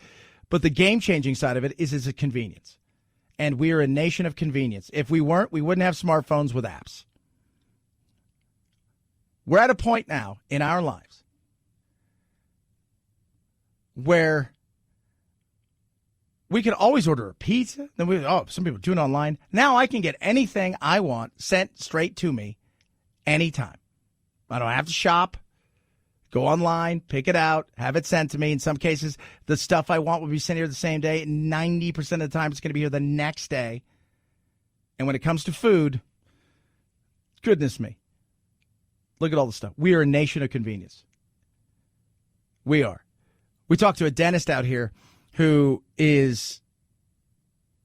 but the game-changing side of it is a convenience. And we are a nation of convenience. If we weren't, we wouldn't have smartphones with apps. We're at a point now in our lives where we can always order a pizza. Then some people do it online. Now I can get anything I want sent straight to me anytime. I don't have to shop. Go online, pick it out, have it sent to me. In some cases, the stuff I want will be sent here the same day. 90% of the time, it's going to be here the next day. And when it comes to food, goodness me, look at all the stuff. We are a nation of convenience. We are. We talked to a dentist out here who is,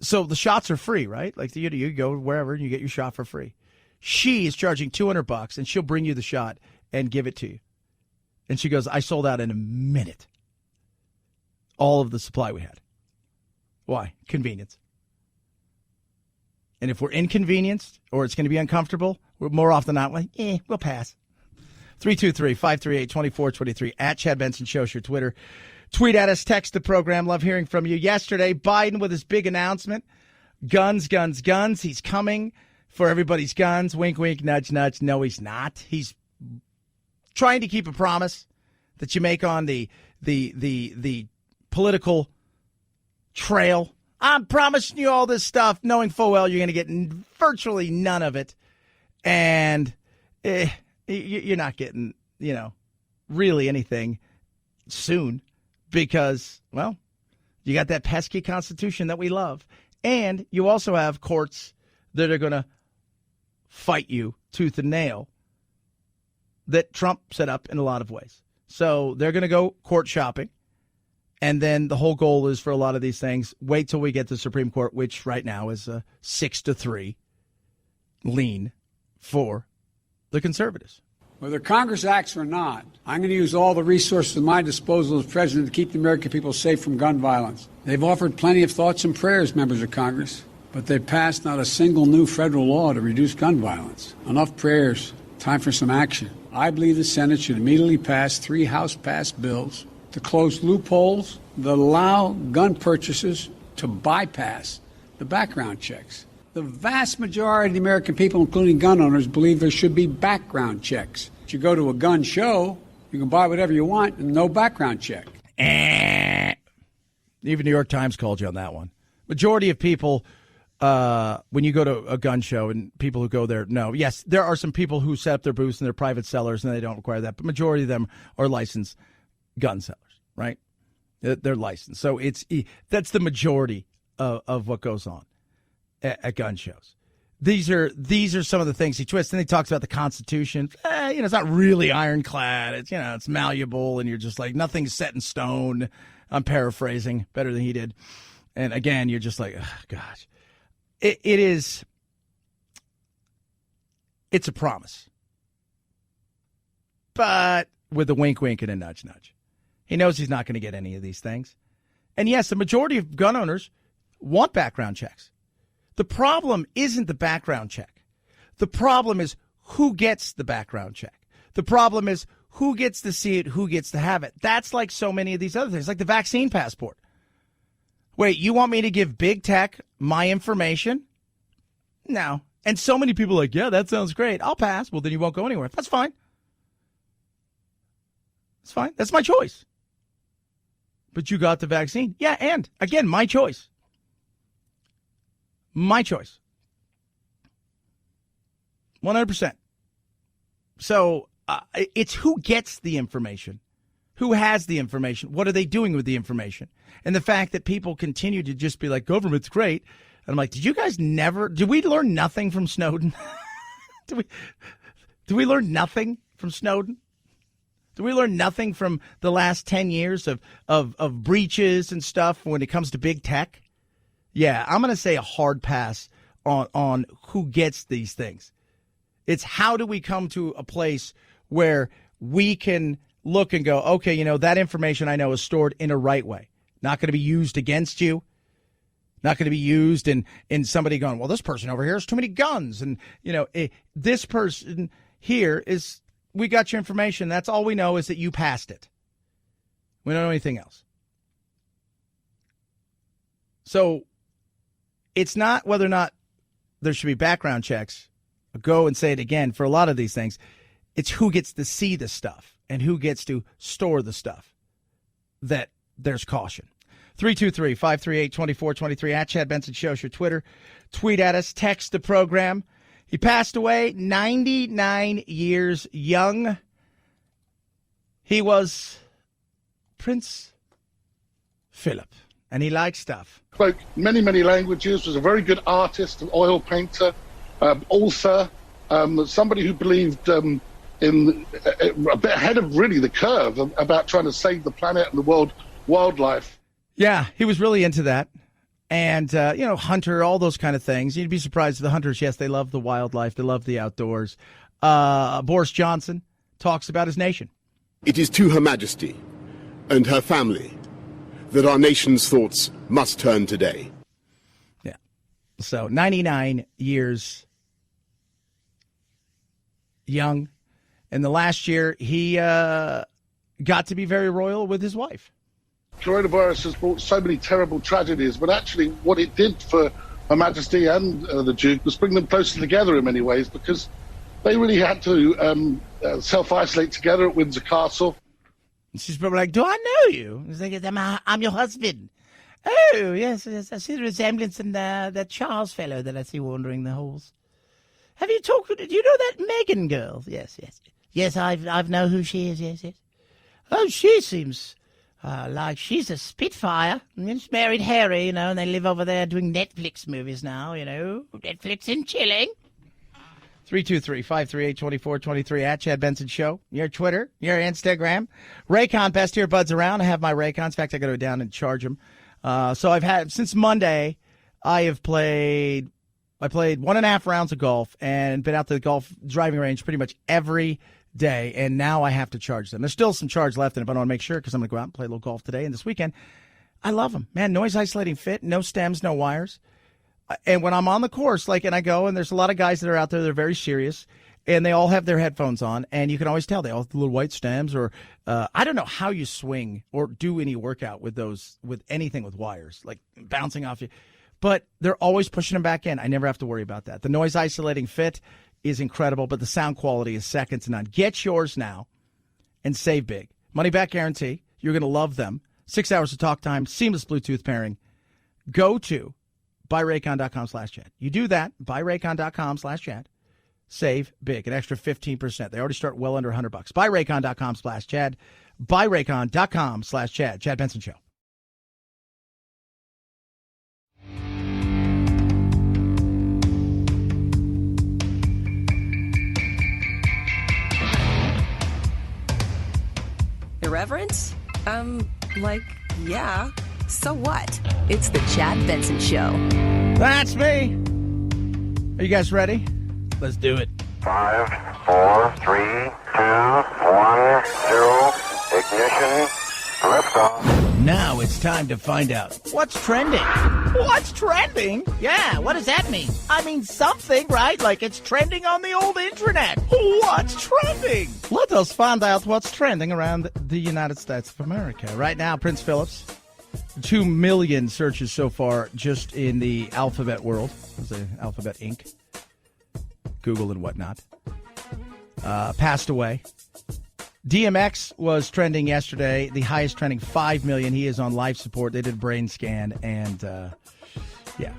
so the shots are free, right? Like you go wherever and you get your shot for free. She is charging $200 and she'll bring you the shot and give it to you. And she goes, I sold out in a minute. All of the supply we had. Why? Convenience. And if we're inconvenienced or it's going to be uncomfortable, we're more often than not, we'll pass. 323-538-2423 at Chad Benson Show, your Twitter. Tweet at us, text the program. Love hearing from you. Yesterday, Biden with his big announcement. Guns, guns, guns. He's coming for everybody's guns. Wink, wink, nudge, nudge. No, he's not. He's trying to keep a promise that you make on the political trail. I'm promising you all this stuff, knowing full well you're going to get virtually none of it. And you're not getting, really anything soon. Because, well, you got that pesky Constitution that we love. And you also have courts that are going to fight you tooth and nail that Trump set up in a lot of ways. So they're going to go court shopping. And then the whole goal is for a lot of these things, wait till we get to the Supreme Court, which right now is a 6-3 lean for the conservatives. Whether Congress acts or not, I'm going to use all the resources at my disposal as president to keep the American people safe from gun violence. They've offered plenty of thoughts and prayers, members of Congress, but they've passed not a single new federal law to reduce gun violence. Enough prayers. Time for some action. I believe the Senate should immediately pass 3 House-passed bills to close loopholes that allow gun purchasers to bypass the background checks. The vast majority of the American people, including gun owners, believe there should be background checks. If you go to a gun show, you can buy whatever you want and no background check. Even New York Times called you on that one. Majority of people, when you go to a gun show and people who go there, no. Yes, there are some people who set up their booths and they're private sellers and they don't require that. But majority of them are licensed gun sellers, right? They're licensed. So that's the majority of what goes on at gun shows. These are some of the things he twists. And he talks about the Constitution. It's not really ironclad. It's, it's malleable, and you're just like, nothing's set in stone. I'm paraphrasing better than he did. And again, you're just like, oh, gosh. It's a promise. But with a wink, wink, and a nudge, nudge. He knows he's not going to get any of these things. And yes, the majority of gun owners want background checks. The problem isn't the background check. The problem is who gets the background check. The problem is who gets to see it, who gets to have it. That's like so many of these other things, like the vaccine passport. Wait, you want me to give big tech my information? No. And so many people are like, yeah, that sounds great. I'll pass. Well, then you won't go anywhere. That's fine. It's fine. That's my choice. But you got the vaccine. Yeah, and again, my choice. My choice. 100%. So it's who gets the information, who has the information, what are they doing with the information? And the fact that people continue to just be like, government's great. And I'm like, did we learn nothing from Snowden? Did we learn nothing from Snowden? Did we learn nothing from the last 10 years of breaches and stuff when it comes to big tech? Yeah, I'm going to say a hard pass on who gets these things. It's how do we come to a place where we can look and go, okay, that information I know is stored in a right way. Not going to be used against you. Not going to be used in somebody going, well, this person over here has too many guns. And, this person here is, we got your information. That's all we know is that you passed it. We don't know anything else. So it's not whether or not there should be background checks. I'll go and say it again for a lot of these things. It's who gets to see the stuff and who gets to store the stuff that there's caution. 323-538-2423 at Chad Benson Show is your Twitter. Tweet at us. Text the program. He passed away 99 years young. He was Prince Philip, and he liked stuff. Spoke many, many languages, was a very good artist, an oil painter, author, somebody who believed in a bit ahead of really the curve about trying to save the planet and the world wildlife. Yeah, he was really into that. And, hunter, all those kind of things. You'd be surprised. The hunters, yes, they love the wildlife. They love the outdoors. Boris Johnson talks about his nation. It is to Her Majesty and her family that our nation's thoughts must turn today. Yeah. So 99 years young. And the last year, he got to be very royal with his wife. Coronavirus has brought so many terrible tragedies, but actually what it did for Her Majesty and the Duke was bring them closer together in many ways, because they really had to self-isolate together at Windsor Castle. She's probably like, do I know you? He's like, I'm your husband. Oh, yes, I see the resemblance in that Charles fellow that I see wandering the halls. Have you talked with, do you know that Meghan girl? Yes. Yes, I've know who she is, yes. Oh, she seems like she's a spitfire. And she's married Harry, and they live over there doing Netflix movies now, Netflix and chilling. 323-538-2423 at Chad Benson Show. Your Twitter, your Instagram. Raycon, best earbuds around. I have my Raycons. In fact, I got to go down and charge them. So I've had, since Monday, I played 1.5 rounds of golf and been out to the golf driving range pretty much every day, and now I have to charge them. There's still some charge left in it, but I want to make sure because I'm going to go out and play a little golf today and this weekend. I love them. Man, noise isolating fit, no stems, no wires. And when I'm on the course, and I go, and there's a lot of guys that are out there that are very serious, and they all have their headphones on, and you can always tell they all have the little white stems, or I don't know how you swing or do any workout with those, with anything with wires, like bouncing off you. But they're always pushing them back in. I never have to worry about that. The noise isolating fit is incredible, but the sound quality is second to none. Get yours now and save big. Money back guarantee. You're going to love them. 6 hours of talk time, seamless Bluetooth pairing. Go to buyraycon.com/chat. You do that, buyraycon.com/chat. Save big, an extra 15%. They already start well under $100. Buyraycon.com/Chad. Buyraycon.com/Chad. Chad Benson Show. Irreverence? Yeah. So what? It's the Chad Benson Show. That's me. Are you guys ready? Let's do it. 5, 4, 3, 2, 1, 0. Ignition. Liftoff. Now it's time to find out what's trending. What's trending? Yeah, what does that mean? I mean something, right? Like it's trending on the old internet. What's trending? Let us find out what's trending around the United States of America. Right now, Prince Phillips. 2 million searches so far just in the Alphabet world. The Alphabet Inc., Google and whatnot. Passed away. DMX was trending yesterday, the highest trending, 5 million. He is on life support. They did a brain scan, and yeah.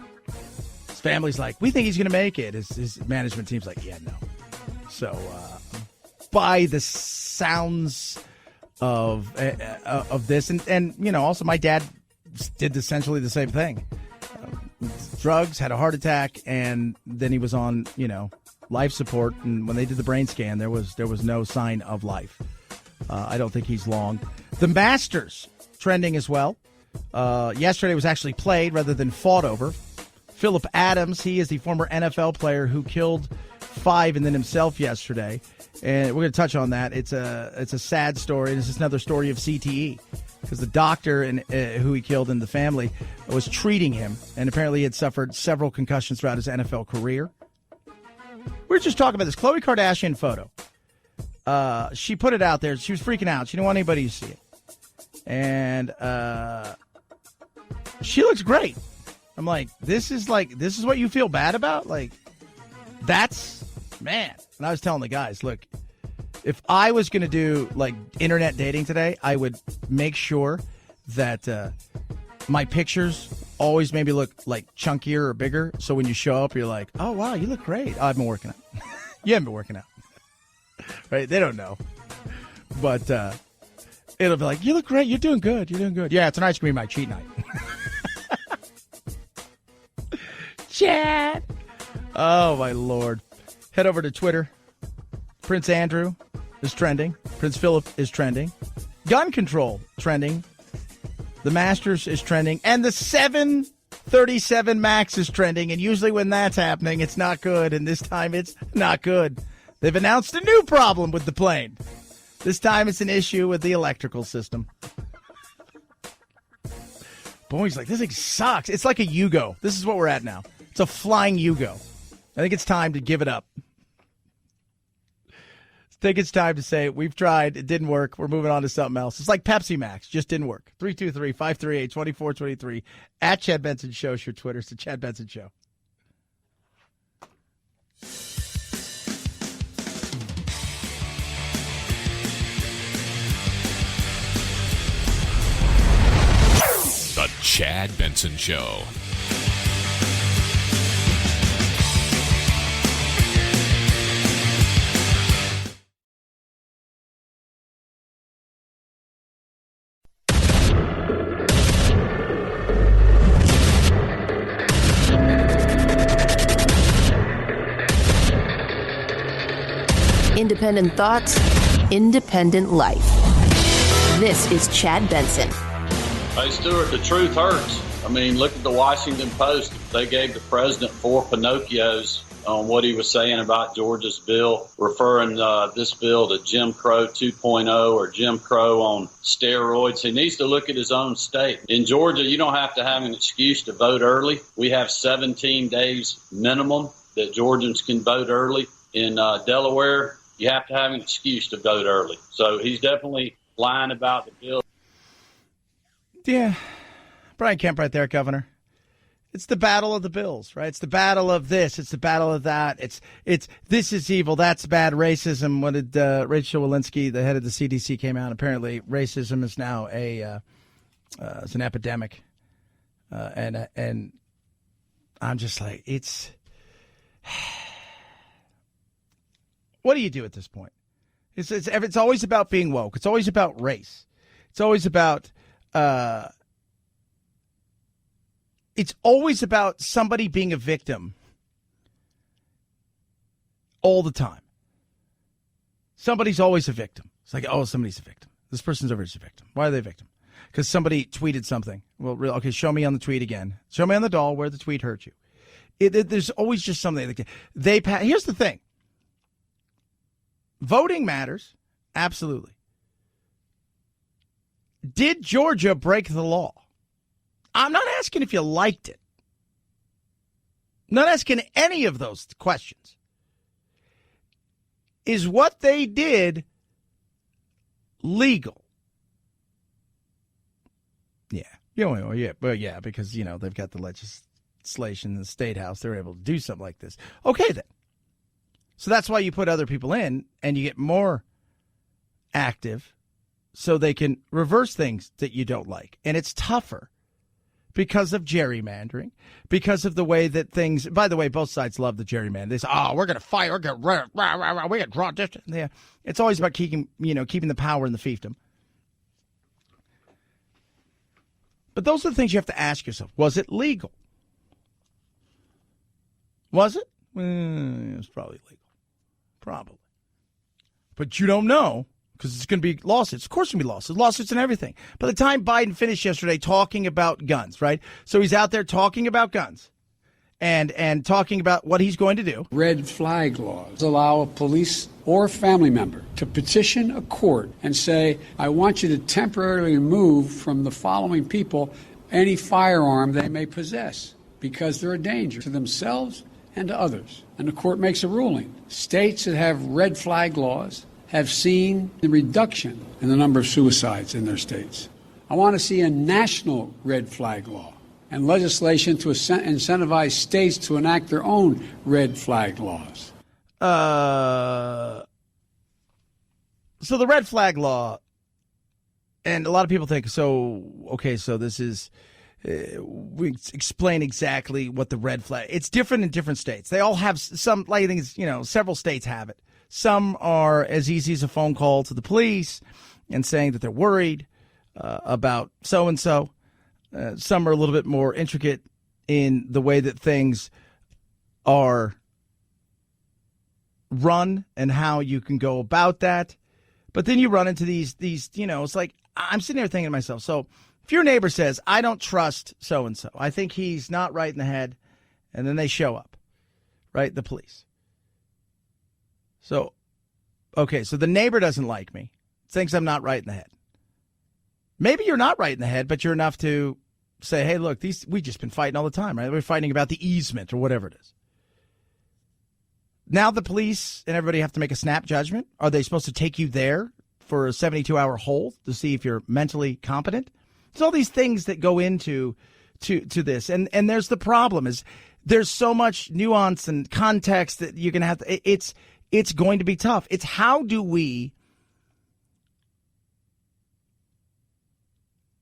His family's like, we think he's going to make it. His management team's like, yeah, no. So by the sounds of this, and you know, also my dad did essentially the same thing. Drugs, had a heart attack, and then he was on, you know, life support. And when they did the brain scan, there was no sign of life. I don't think he's long. The Masters trending as well. Yesterday was actually played rather than fought over. Phillip Adams, he is the former NFL player who killed 5 and then himself yesterday. And we're going to touch on that. It's a sad story. This is another story of CTE because the doctor who he killed in the family was treating him, and apparently he had suffered several concussions throughout his NFL career. We were just talking about this Khloe Kardashian photo. She put it out there. She was freaking out. She didn't want anybody to see it. And she looks great. I'm like, this is what you feel bad about? Like, that's, man. And I was telling the guys, look, if I was going to do like internet dating today, I would make sure that my pictures always maybe look like chunkier or bigger. So when you show up, you're like, oh, wow, you look great. Oh, I've been working out. You haven't been working out. Right? They don't know. But it'll be like, you look great. You're doing good. You're doing good. Yeah, tonight's going to be my cheat night. Chad. Oh, my Lord. Head over to Twitter. Prince Andrew is trending. Prince Philip is trending. Gun control trending. The Masters is trending. And the 737 MAX is trending. And usually when that's happening, it's not good. And this time it's not good. They've announced a new problem with the plane. This time it's an issue with the electrical system. Boy's like, this thing sucks. It's like a Yugo. This is what we're at now. It's a flying Yugo. I think it's time to give it up. I think it's time to say, we've tried. It didn't work. We're moving on to something else. It's like Pepsi Max. Just didn't work. 323-538-2423. At Chad Benson Show is your Twitter. It's the Chad Benson Show. The Chad Benson Show. independent thoughts, independent life. This is Chad Benson. Hey, Stuart, the truth hurts. I mean, look at the Washington Post. They gave the president 4 Pinocchios on what he was saying about Georgia's bill, referring this bill to Jim Crow 2.0 or Jim Crow on steroids. He needs to look at his own state. In Georgia, you don't have to have an excuse to vote early. We have 17 days minimum that Georgians can vote early. In Delaware, you have to have an excuse to vote early. So he's definitely lying about the bill. Yeah. Brian Kemp right there, Governor. It's the battle of the bills, right? It's the battle of this. It's the battle of that. It's this is evil. That's bad. Racism. What did Rachel Walensky, the head of the CDC, came out? Apparently, racism is now it's an epidemic, and I'm just like, it's. What do you do at this point? It's always about being woke. It's always about race. It's always about. It's always about somebody being a victim all the time. Somebody's always a victim. It's like, oh, somebody's a victim. This person's always a victim. Why are they a victim? Because somebody tweeted something. Well, okay, show me on the tweet again. Show me on the doll where the tweet hurt you. There's always just something. Here's the thing. Voting matters. Absolutely. Did Georgia break the law? I'm not asking if you liked it. I'm not asking any of those questions. Is what they did legal? Yeah. Yeah, because, they've got the legislation in the State House. They're able to do something like this. Okay, then. So that's why you put other people in, and you get more active so they can reverse things that you don't like. And it's tougher. Because of gerrymandering, because of the way that things. By the way, both sides love the gerrymandering. They say, "Oh, we're going to fight. We're going to draw distance." Yeah, it's always about keeping the power in the fiefdom. But those are the things you have to ask yourself: was it legal? Was it? It was probably legal, probably. But you don't know. Because it's going to be lawsuits. Of course it's going to be lawsuits and everything. By the time Biden finished yesterday talking about guns, right? So he's out there talking about guns and talking about what he's going to do. Red flag laws allow a police or family member to petition a court and say, I want you to temporarily remove from the following people any firearm they may possess because they're a danger to themselves and to others. And the court makes a ruling. States that have red flag laws have seen the reduction in the number of suicides in their states. I want to see a national red flag law and legislation to incentivize states to enact their own red flag laws. So the red flag law, and a lot of people think, so this is, we explain exactly what the red flag, it's different in different states. They all have some, like, I think it's, several states have it. Some are as easy as a phone call to the police and saying that they're worried about so-and-so. Some are a little bit more intricate in the way that things are run and how you can go about that. But then you run into these, it's like, I'm sitting there thinking to myself, so if your neighbor says, I don't trust so-and-so, I think he's not right in the head, and then they show up, right, the police. So the neighbor doesn't like me, thinks I'm not right in the head. Maybe you're not right in the head, but you're enough to say, hey, look, we've just been fighting all the time, right? We're fighting about the easement or whatever it is. Now the police and everybody have to make a snap judgment. Are they supposed to take you there for a 72-hour hold to see if you're mentally competent? There's all these things that go into to this. And there's the problem is there's so much nuance and context that you're going to have to, it's going to be tough. It's how do we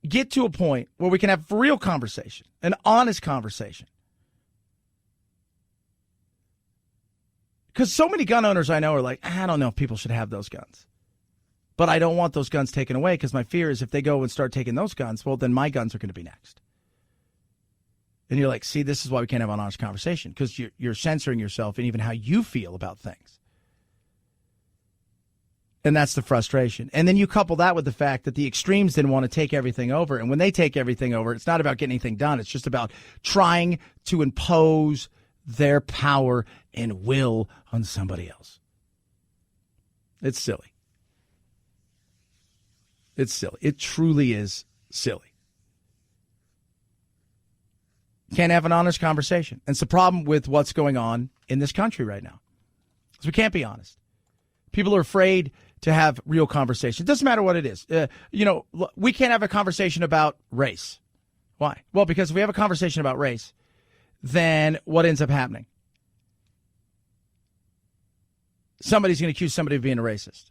get to a point where we can have real conversation, an honest conversation? Because so many gun owners I know are like, I don't know if people should have those guns. But I don't want those guns taken away because my fear is if they go and start taking those guns, well, then my guns are going to be next. And you're like, see, this is why we can't have an honest conversation because you're censoring yourself and even how you feel about things. And that's the frustration. And then you couple that with the fact that the extremes didn't want to take everything over. And when they take everything over, it's not about getting anything done. It's just about trying to impose their power and will on somebody else. It's silly. It's silly. It truly is silly. Can't have an honest conversation. And it's the problem with what's going on in this country right now. Because we can't be honest. People are afraid to have real conversation. It doesn't matter what it is. We can't have a conversation about race. Why? Well, because if we have a conversation about race, then what ends up happening? Somebody's going to accuse somebody of being a racist.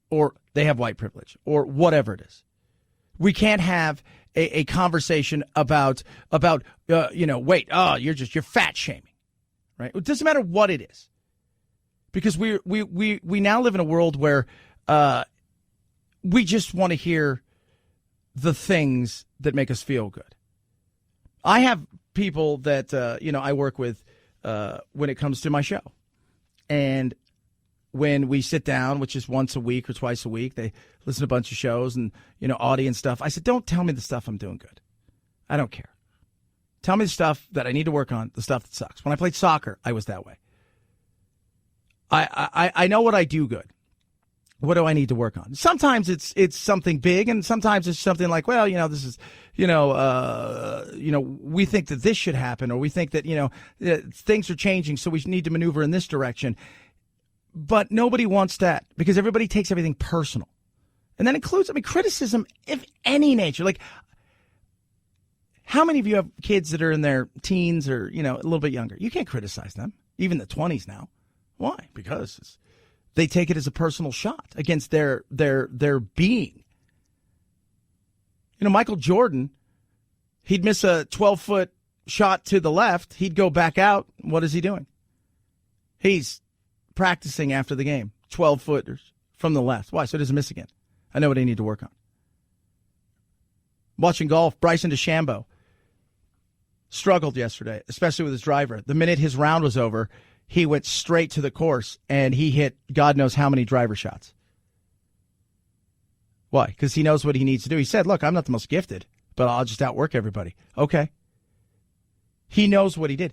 Or they have white privilege. Or whatever it is. We can't have a conversation about you're fat shaming. Right? It doesn't matter what it is. Because we now live in a world where we just want to hear the things that make us feel good. I have people that I work with when it comes to my show, and when we sit down, which is once a week or twice a week, they listen to a bunch of shows and audience stuff. I said, don't tell me the stuff I'm doing good. I don't care. Tell me the stuff that I need to work on, the stuff that sucks. When I played soccer, I was that way. I know what I do good. What do I need to work on? Sometimes it's something big, and sometimes it's something like, this is, we think that this should happen, or we think that, things are changing, so we need to maneuver in this direction. But nobody wants that because everybody takes everything personal. And that includes, criticism of any nature. Like, how many of you have kids that are in their teens or, a little bit younger? You can't criticize them, even the 20s now. Why? Because they take it as a personal shot against their being. Michael Jordan, he'd miss a 12-foot shot to the left. He'd go back out. What is he doing? He's practicing after the game, 12-footers from the left. Why? So he doesn't miss again. I know what I need to work on. Watching golf, Bryson DeChambeau struggled yesterday, especially with his driver. The minute his round was over, he went straight to the course, and he hit God knows how many driver shots. Why? Because he knows what he needs to do. He said, look, I'm not the most gifted, but I'll just outwork everybody. Okay. He knows what he did.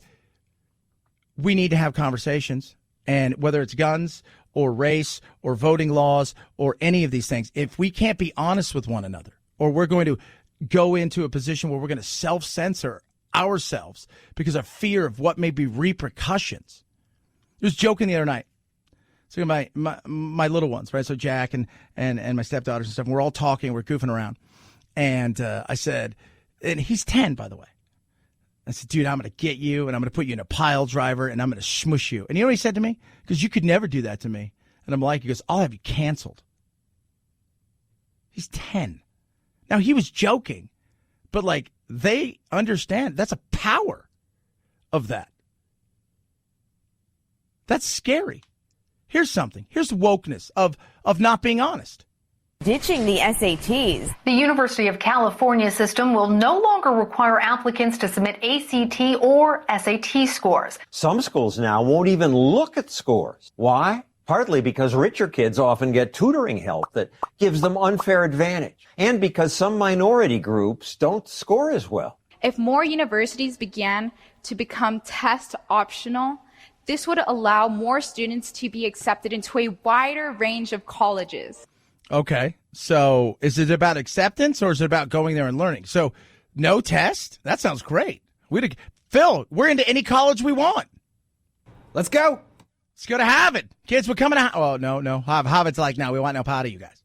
We need to have conversations, and whether it's guns or race or voting laws or any of these things, if we can't be honest with one another, or we're going to go into a position where we're going to self-censor ourselves because of fear of what may be repercussions. I was joking the other night. So my little ones, right? So Jack and my stepdaughters and stuff, and we're all talking, we're goofing around. And I said, and he's 10, by the way. I said, dude, I'm going to get you, and I'm going to put you in a pile driver, and I'm going to smush you. And you know what he said to me? Because you could never do that to me. And I'm like, he goes, I'll have you canceled. He's 10. Now, he was joking, but like, they understand that's a power of that. That's scary. Here's something. Here's the wokeness of not being honest. Ditching the SATs. The University of California system will no longer require applicants to submit ACT or SAT scores. Some schools now won't even look at scores. Why? Partly because richer kids often get tutoring help that gives them unfair advantage, and because some minority groups don't score as well. If more universities began to become test optional, this would allow more students to be accepted into a wider range of colleges. Okay, so is it about acceptance or is it about going there and learning? So no test? That sounds great. Phil, we're into any college we want. Let's go. Let's go to Harvard. Kids, we're coming to no. Harvard's like, no, we want no part of you guys.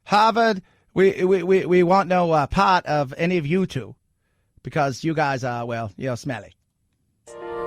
Harvard, we want no part of any of you two because you guys are, smelly.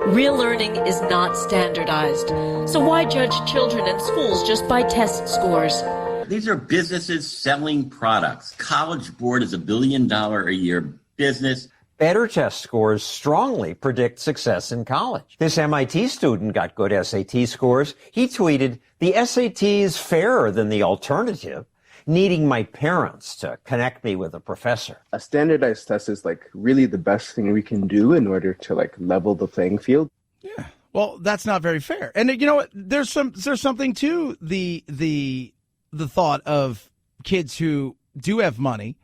Real learning is not standardized. So why judge children and schools just by test scores? These are businesses selling products. College Board is $1 billion a year business. Better test scores strongly predict success in college. This MIT student got good SAT scores. He tweeted, "The SAT is fairer than the alternative. Needing my parents to connect me with a professor." A standardized test is really the best thing we can do in order to level the playing field. Yeah. Well, that's not very fair. And you know what? There's something to the thought of kids who do have money,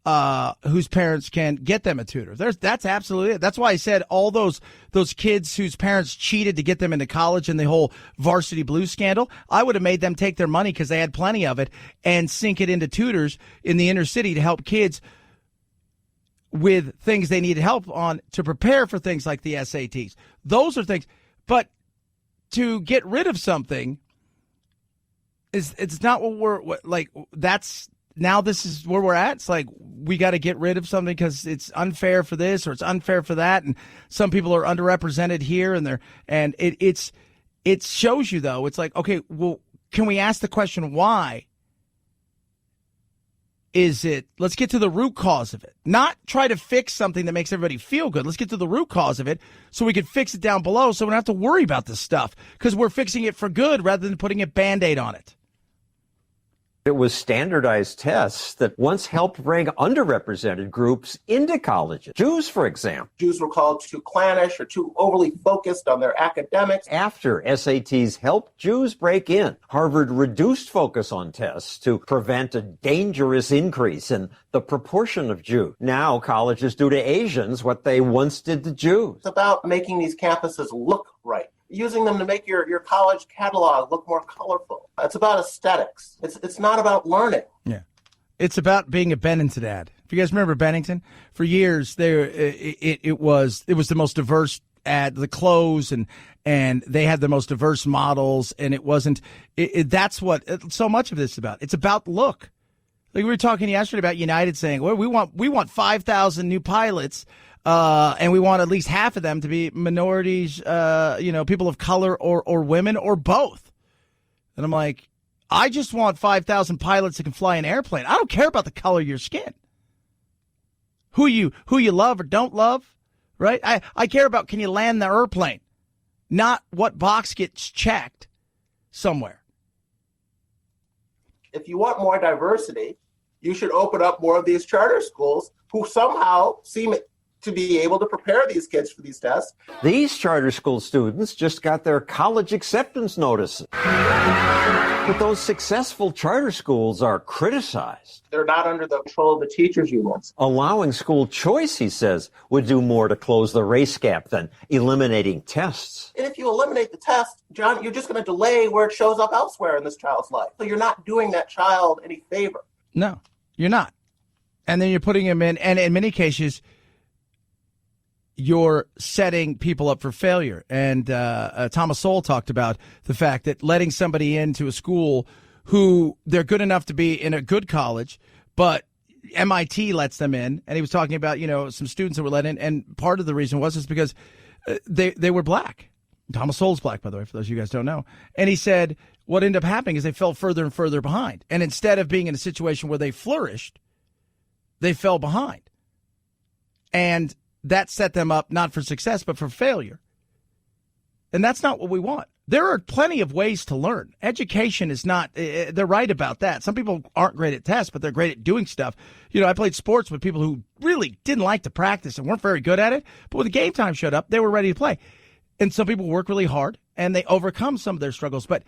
whose parents can get them a tutor. That's absolutely it. That's why I said all those kids whose parents cheated to get them into college and the whole Varsity Blues scandal, I would have made them take their money because they had plenty of it and sink it into tutors in the inner city to help kids with things they needed help on to prepare for things like the SATs. Those are things. But to get rid of something it's not now this is where we're at. It's like we got to get rid of something because it's unfair for this or it's unfair for that, and some people are underrepresented here, and it shows you though. It's like, okay, well, can we ask the question why? Let's get to the root cause of it. Not try to fix something that makes everybody feel good. Let's get to the root cause of it so we can fix it down below so we don't have to worry about this stuff because we're fixing it for good rather than putting a Band-Aid on it. It was standardized tests that once helped bring underrepresented groups into colleges. Jews, for example. Jews were called too clannish or too overly focused on their academics. After SATs helped Jews break in, Harvard reduced focus on tests to prevent a dangerous increase in the proportion of Jews. Now colleges do to Asians what they once did to Jews. It's about making these campuses look right. Using them to make your college catalog look more colorful. It's about aesthetics. It's not about learning. Yeah. It's about being a Bennington ad. If you guys remember Bennington, for years it was the most diverse ad, the clothes and they had the most diverse models, and it wasn't that's what so much of this is about. It's about look. Like we were talking yesterday about United saying, well, we want 5,000 new pilots. And we want at least half of them to be minorities, people of color or women or both. And I'm like, I just want 5,000 pilots that can fly an airplane. I don't care about the color of your skin. Who you love or don't love, right? I care about, can you land the airplane, not what box gets checked somewhere. If you want more diversity, you should open up more of these charter schools who somehow seem to be able to prepare these kids for these tests. These charter school students just got their college acceptance notices. But those successful charter schools are criticized. They're not under the control of the teachers' unions. Allowing school choice, he says, would do more to close the race gap than eliminating tests. And if you eliminate the test, John, you're just going to delay where it shows up elsewhere in this child's life. So you're not doing that child any favor. No, you're not. And then you're putting them in, and in many cases, you're setting people up for failure. And Thomas Sowell talked about the fact that letting somebody into a school who they're good enough to be in a good college, but MIT lets them in. And he was talking about, some students that were let in. And part of the reason was because they were black. Thomas Sowell's black, by the way, for those of you guys don't know. And he said what ended up happening is they fell further and further behind. And instead of being in a situation where they flourished, they fell behind. And that set them up not for success, but for failure. And that's not what we want. There are plenty of ways to learn. Education is not, they're right about that. Some people aren't great at tests, but they're great at doing stuff. I played sports with people who really didn't like to practice and weren't very good at it. But when the game time showed up, they were ready to play. And some people work really hard and they overcome some of their struggles. But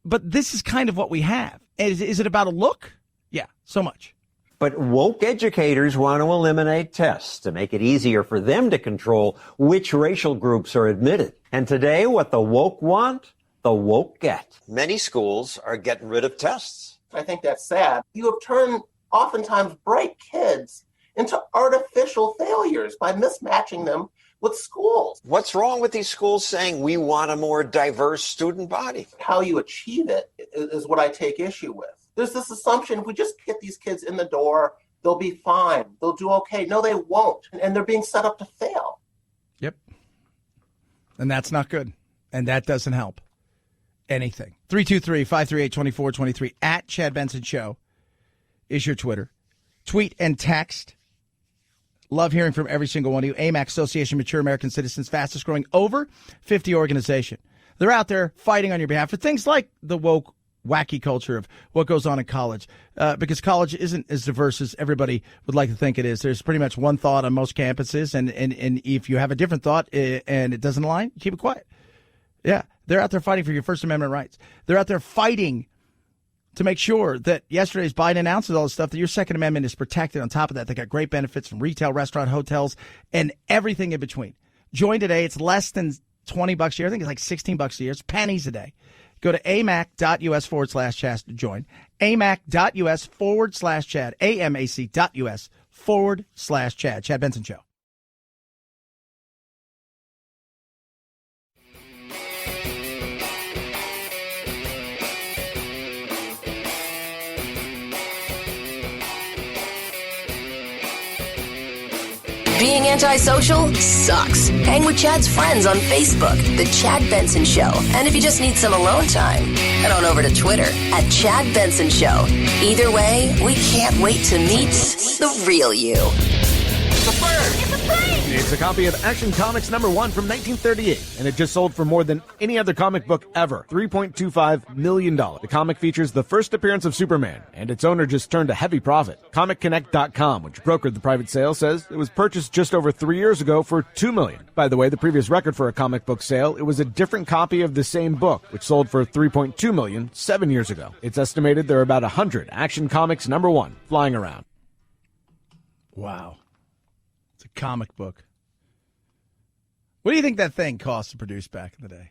but this is kind of what we have. Is it about a look? Yeah, so much. But woke educators want to eliminate tests to make it easier for them to control which racial groups are admitted. And today, what the woke want, the woke get. Many schools are getting rid of tests. I think that's sad. You have turned oftentimes bright kids into artificial failures by mismatching them with schools. What's wrong with these schools saying we want a more diverse student body? How you achieve it is what I take issue with. There's this assumption if we just get these kids in the door, they'll be fine. They'll do okay. No, they won't. And they're being set up to fail. Yep. And that's not good. And that doesn't help anything. 323-538-2423 at Chad Benson Show is your Twitter. Tweet and text. Love hearing from every single one of you. AMAC, Association of Mature American Citizens, fastest growing over 50 organization. They're out there fighting on your behalf for things like the woke wacky culture of what goes on in college, because college isn't as diverse as everybody would like to think it is. There's pretty much one thought on most campuses, and if you have a different thought and it doesn't align, keep it quiet. Yeah, they're out there fighting for your First Amendment rights. They're out there fighting to make sure that yesterday's Biden announces all this stuff, that your Second Amendment is protected. On top of that, they got great benefits from retail, restaurant, hotels, and everything in between. Join today. It's less than $20 a year. I think it's like $16 a year. It's pennies a day. Go to amac.us/Chad to join. amac.us/Chad. amac.us/Chad. Chad Benson Show. Being antisocial sucks. Hang with Chad's friends on Facebook, The Chad Benson Show. And if you just need some alone time, head on over to Twitter @Chad Benson Show. Either way, we can't wait to meet the real you. It's a copy of Action Comics #1 from 1938, and it just sold for more than any other comic book ever, $3.25 million. The comic features the first appearance of Superman, and its owner just turned a heavy profit. ComicConnect.com, which brokered the private sale, says it was purchased just over 3 years ago for $2 million. By the way, the previous record for a comic book sale, it was a different copy of the same book, which sold for $3.2 million 7 years ago. It's estimated there are about 100 Action Comics #1 flying around. Wow. It's a comic book. What do you think that thing cost to produce back in the day?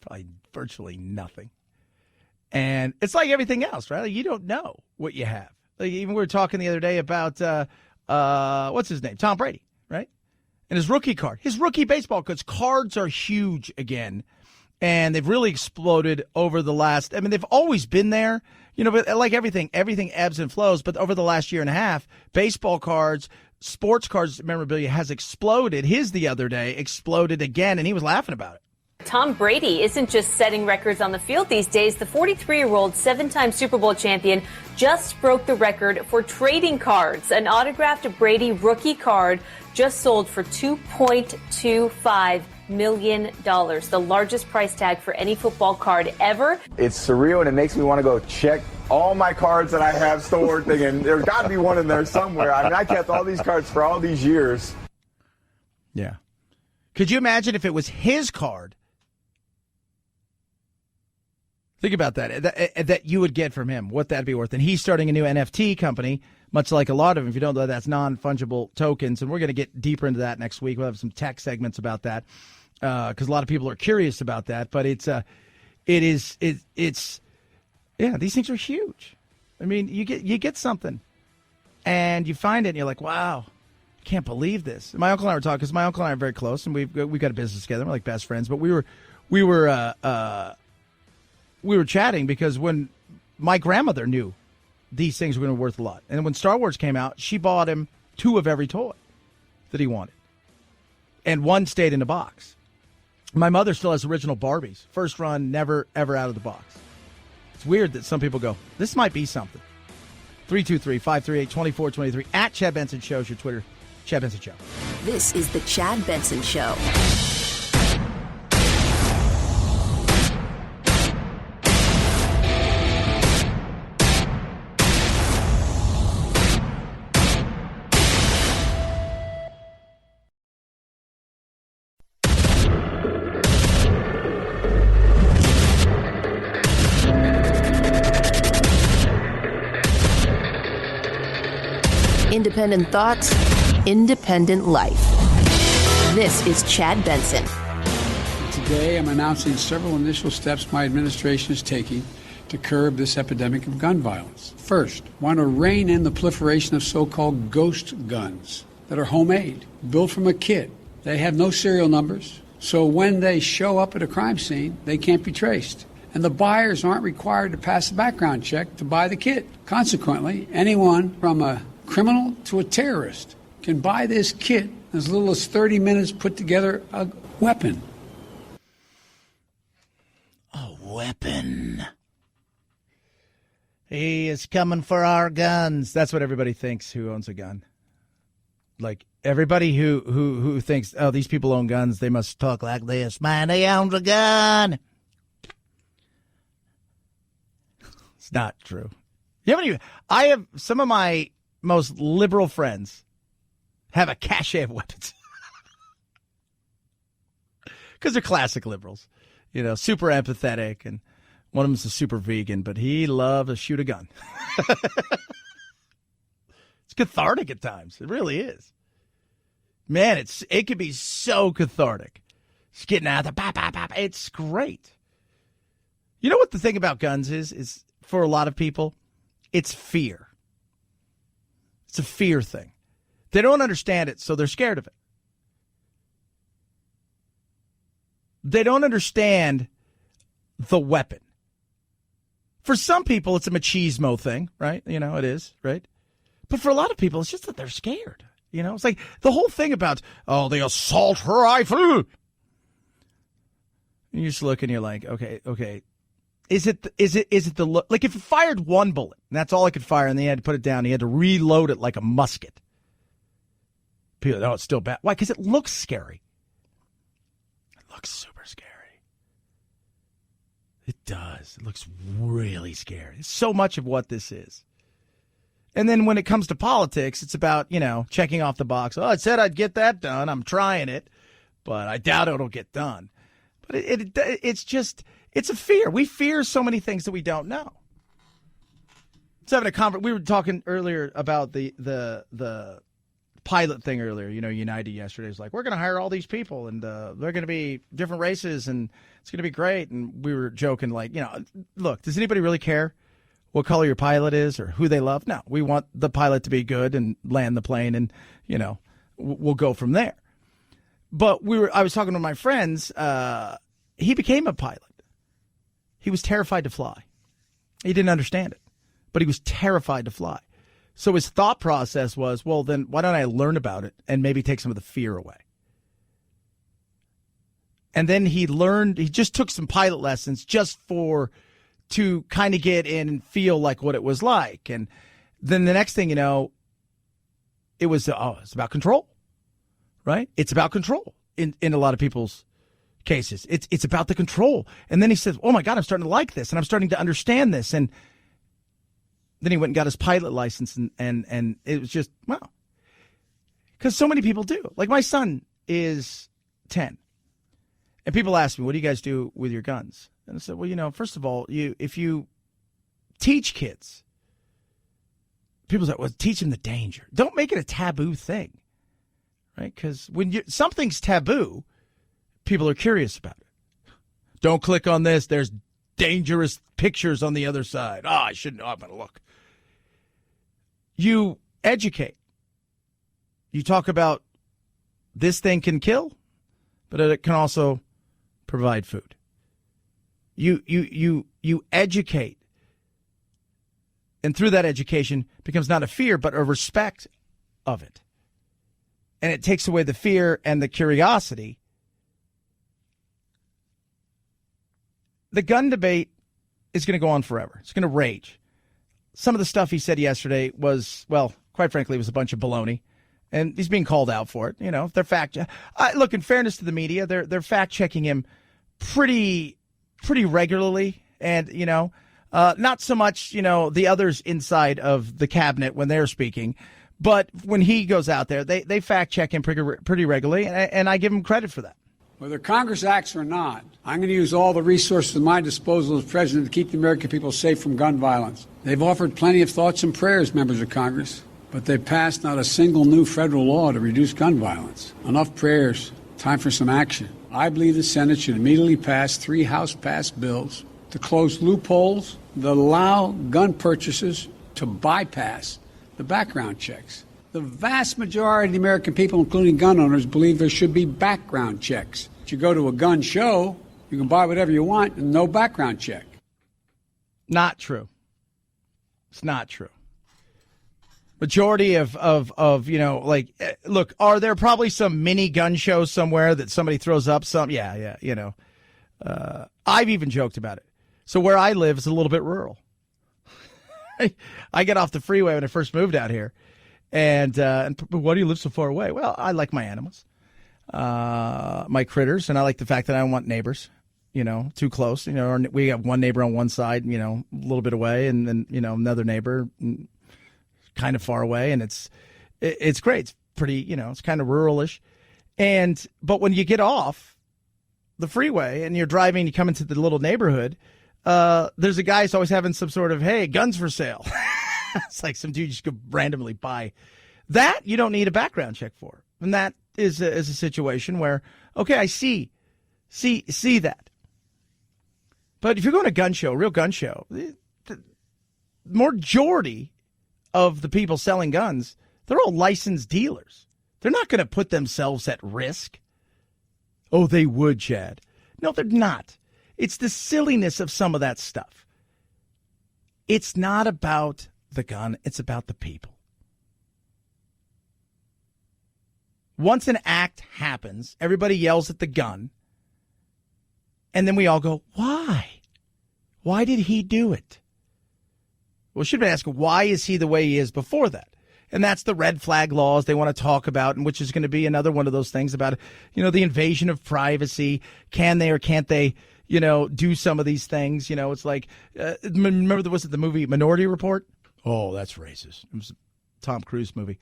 Probably virtually nothing. And it's like everything else, right? Like, you don't know what you have. Like, even we were talking the other day about, what's his name? Tom Brady, right? And his rookie card. His rookie baseball cards are huge again. And they've really exploded over the last, I mean, they've always been there, you know, but like everything ebbs and flows. But over the last year and a half, baseball cards, sports cards memorabilia has exploded. His the other day exploded again, and he was laughing about it. Tom Brady isn't just setting records on the field these days. The 43-year-old seven-time Super Bowl champion just broke the record for trading cards. An autographed Brady rookie card just sold for $2.25 million, the largest price tag for any football card ever. It's surreal, and it makes me want to go check all my cards that I have stored, thinking there's got to be one in there somewhere. I mean, I kept all these cards for all these years. Yeah. Could you imagine if it was his card? Think about that you would get from him, what that'd be worth. And he's starting a new NFT company, much like a lot of them. If you don't know, that's non-fungible tokens. And we're going to get deeper into that next week. We'll have some tech segments about that because a lot of people are curious about that. But it's these things are huge. I mean, you get something and you find it and you're like, wow, I can't believe this. And my uncle and I were talking because my uncle and I are very close and we've got a business together. We're like best friends. But we were chatting because when my grandmother knew these things were going to be worth a lot. And when Star Wars came out, she bought him 2 of every toy that he wanted. And 1 stayed in the box. My mother still has original Barbies. First run, never, ever out of the box. It's weird that some people go, this might be something. 323-538-2423. @Chad Benson Show is your Twitter. Chad Benson Show. This is the Chad Benson Show. Independent thoughts, independent life. This is Chad Benson. Today, I'm announcing several initial steps my administration is taking to curb this epidemic of gun violence. First, I want to rein in the proliferation of so-called ghost guns that are homemade, built from a kit. They have no serial numbers, so when they show up at a crime scene, they can't be traced. And the buyers aren't required to pass a background check to buy the kit. Consequently, anyone from a criminal to a terrorist can buy this kit in as little as 30 minutes, put together a weapon. A weapon. He is coming for our guns. That's what everybody thinks who owns a gun. Like everybody who thinks, oh, these people own guns, they must talk like this. Man, he owns a gun. It's not true. I have some of my most liberal friends have a cache of weapons. Because they're classic liberals. Super empathetic, and one of them's a super vegan, but he loves to shoot a gun. It's cathartic at times. It really is. Man, it can be so cathartic. Just getting out of the it's great. You know what the thing about guns is for a lot of people? It's fear. It's a fear thing. They don't understand it, so they're scared of it. They don't understand the weapon. For some people, it's a machismo thing, right? It is, right? But for a lot of people, it's just that they're scared. It's like the whole thing about, the assault rifle. And you just look and you're like, okay. Is it the look? Like if it fired one bullet, and that's all it could fire, and they had to put it down, he had to reload it like a musket. People, it's still bad. Why? Because it looks scary. It looks super scary. It does. It looks really scary. It's so much of what this is. And then when it comes to politics, it's about, checking off the box. Oh, I said I'd get that done. I'm trying it, but I doubt it'll get done. But it's a fear. We fear so many things that we don't know. We were talking earlier about the pilot thing earlier. United yesterday was like, we're going to hire all these people, and they're going to be different races, and it's going to be great. And we were joking like, look, does anybody really care what color your pilot is or who they love? No, we want the pilot to be good and land the plane, and we'll go from there. But I was talking to my friends. He became a pilot. He was terrified to fly. He didn't understand it, but he was terrified to fly. So his thought process was, well, then why don't I learn about it and maybe take some of the fear away? And then he just took some pilot lessons just to kind of get in and feel like what it was like. And then the next thing you know, it's about control, right? It's about control in a lot of people's cases. It's about the control. And then he says, oh my God, I'm starting to like this, and I'm starting to understand this. And then he went and got his pilot license, and it was just, wow. Because so many people do. Like my son is 10. And people ask me, what do you guys do with your guns? And I said, well, first of all, if you teach kids, people say, well, teach them the danger. Don't make it a taboo thing, right? Because when something's taboo, people are curious about it. Don't click on this. There's dangerous pictures on the other side. I shouldn't know. I'm going to look. You educate. You talk about this thing can kill, but it can also provide food. You educate. And through that education becomes not a fear, but a respect of it. And it takes away the fear and the curiosity. The gun debate is going to go on forever. It's going to rage. Some of the stuff he said yesterday was, well, quite frankly, it was a bunch of baloney. And he's being called out for it. They're look, in fairness to the media, they're fact-checking him pretty regularly. And, not so much, the others inside of the cabinet when they're speaking. But when he goes out there, they fact-check him pretty regularly. And I give him credit for that. Whether Congress acts or not, I'm going to use all the resources at my disposal as president to keep the American people safe from gun violence. They've offered plenty of thoughts and prayers, members of Congress, but they've passed not a single new federal law to reduce gun violence. Enough prayers. Time for some action. I believe the Senate should immediately pass 3 House-passed bills to close loopholes that allow gun purchasers to bypass the background checks. The vast majority of the American people, including gun owners, believe there should be background checks. If you go to a gun show, you can buy whatever you want and no background check. Not true. It's not true. Majority of look, are there probably some mini gun shows somewhere that somebody throws up some? Yeah, I've even joked about it. So where I live is a little bit rural. I get off the freeway when I first moved out here. And why do you live so far away? Well, I like my animals, my critters, and I like the fact that I want neighbors. too close. Or we have one neighbor on one side, a little bit away, and then, another neighbor kind of far away. And it's great. It's pretty, it's kind of ruralish. But when you get off the freeway and you're driving, you come into the little neighborhood, there's a guy who's always having some sort of, hey, guns for sale. It's like some dude just could randomly buy. That you don't need a background check for. And that is a situation where, okay, I see that. But if you're going to a gun show, a real gun show, the majority of the people selling guns, they're all licensed dealers. They're not going to put themselves at risk. Oh, they would, Chad. No, they're not. It's the silliness of some of that stuff. It's not about the gun. It's about the people. Once an act happens, everybody yells at the gun. And then we all go, why? Why did he do it? Well, we should have been asking, why is he the way he is before that? And that's the red flag laws they want to talk about, and which is going to be another one of those things about, the invasion of privacy. Can they or can't they, do some of these things? It's like, remember the movie Minority Report? Oh, that's racist. It was a Tom Cruise movie.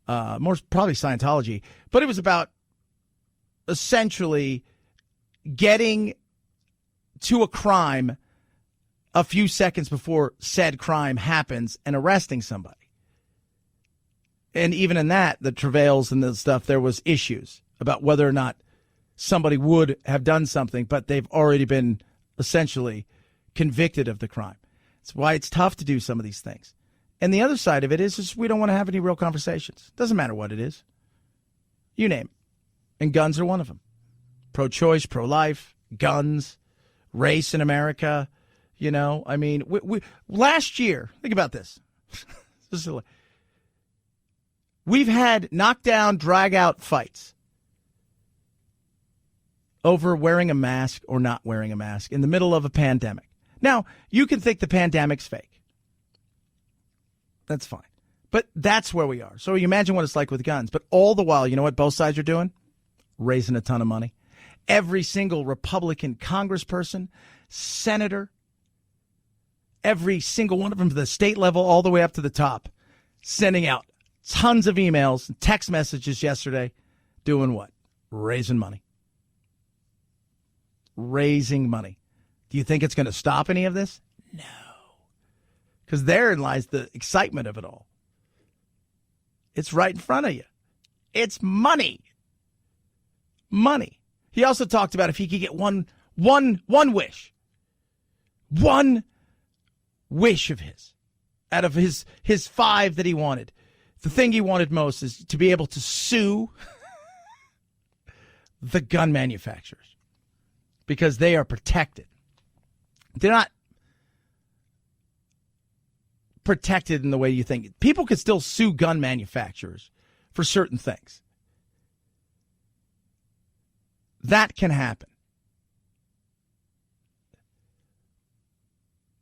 More probably Scientology. But it was about essentially getting to a crime a few seconds before said crime happens and arresting somebody. And even in that, the travails and the stuff, there was issues about whether or not somebody would have done something, but they've already been essentially convicted of the crime. That's why it's tough to do some of these things. And the other side of it is just we don't want to have any real conversations. Doesn't matter what it is. You name it. And guns are one of them. Pro-choice, pro-life, guns, race in America. We last year, think about this. We've had knockdown, drag-out fights over wearing a mask or not wearing a mask in the middle of a pandemic. Now, you can think the pandemic's fake. That's fine. But that's where we are. So you imagine what it's like with guns. But all the while, you know what both sides are doing? Raising a ton of money. Every single Republican congressperson, senator, every single one of them to the state level all the way up to the top, sending out tons of emails and text messages yesterday. Doing what? Raising money. Raising money. Do you think it's going to stop any of this? No. Because therein lies the excitement of it all. It's right in front of you. It's money. Money. He also talked about if he could get one wish. One wish of his. Out of his 5 that he wanted. The thing he wanted most is to be able to sue the gun manufacturers. Because they are protected. They're not protected in the way you think. People could still sue gun manufacturers for certain things. That can happen.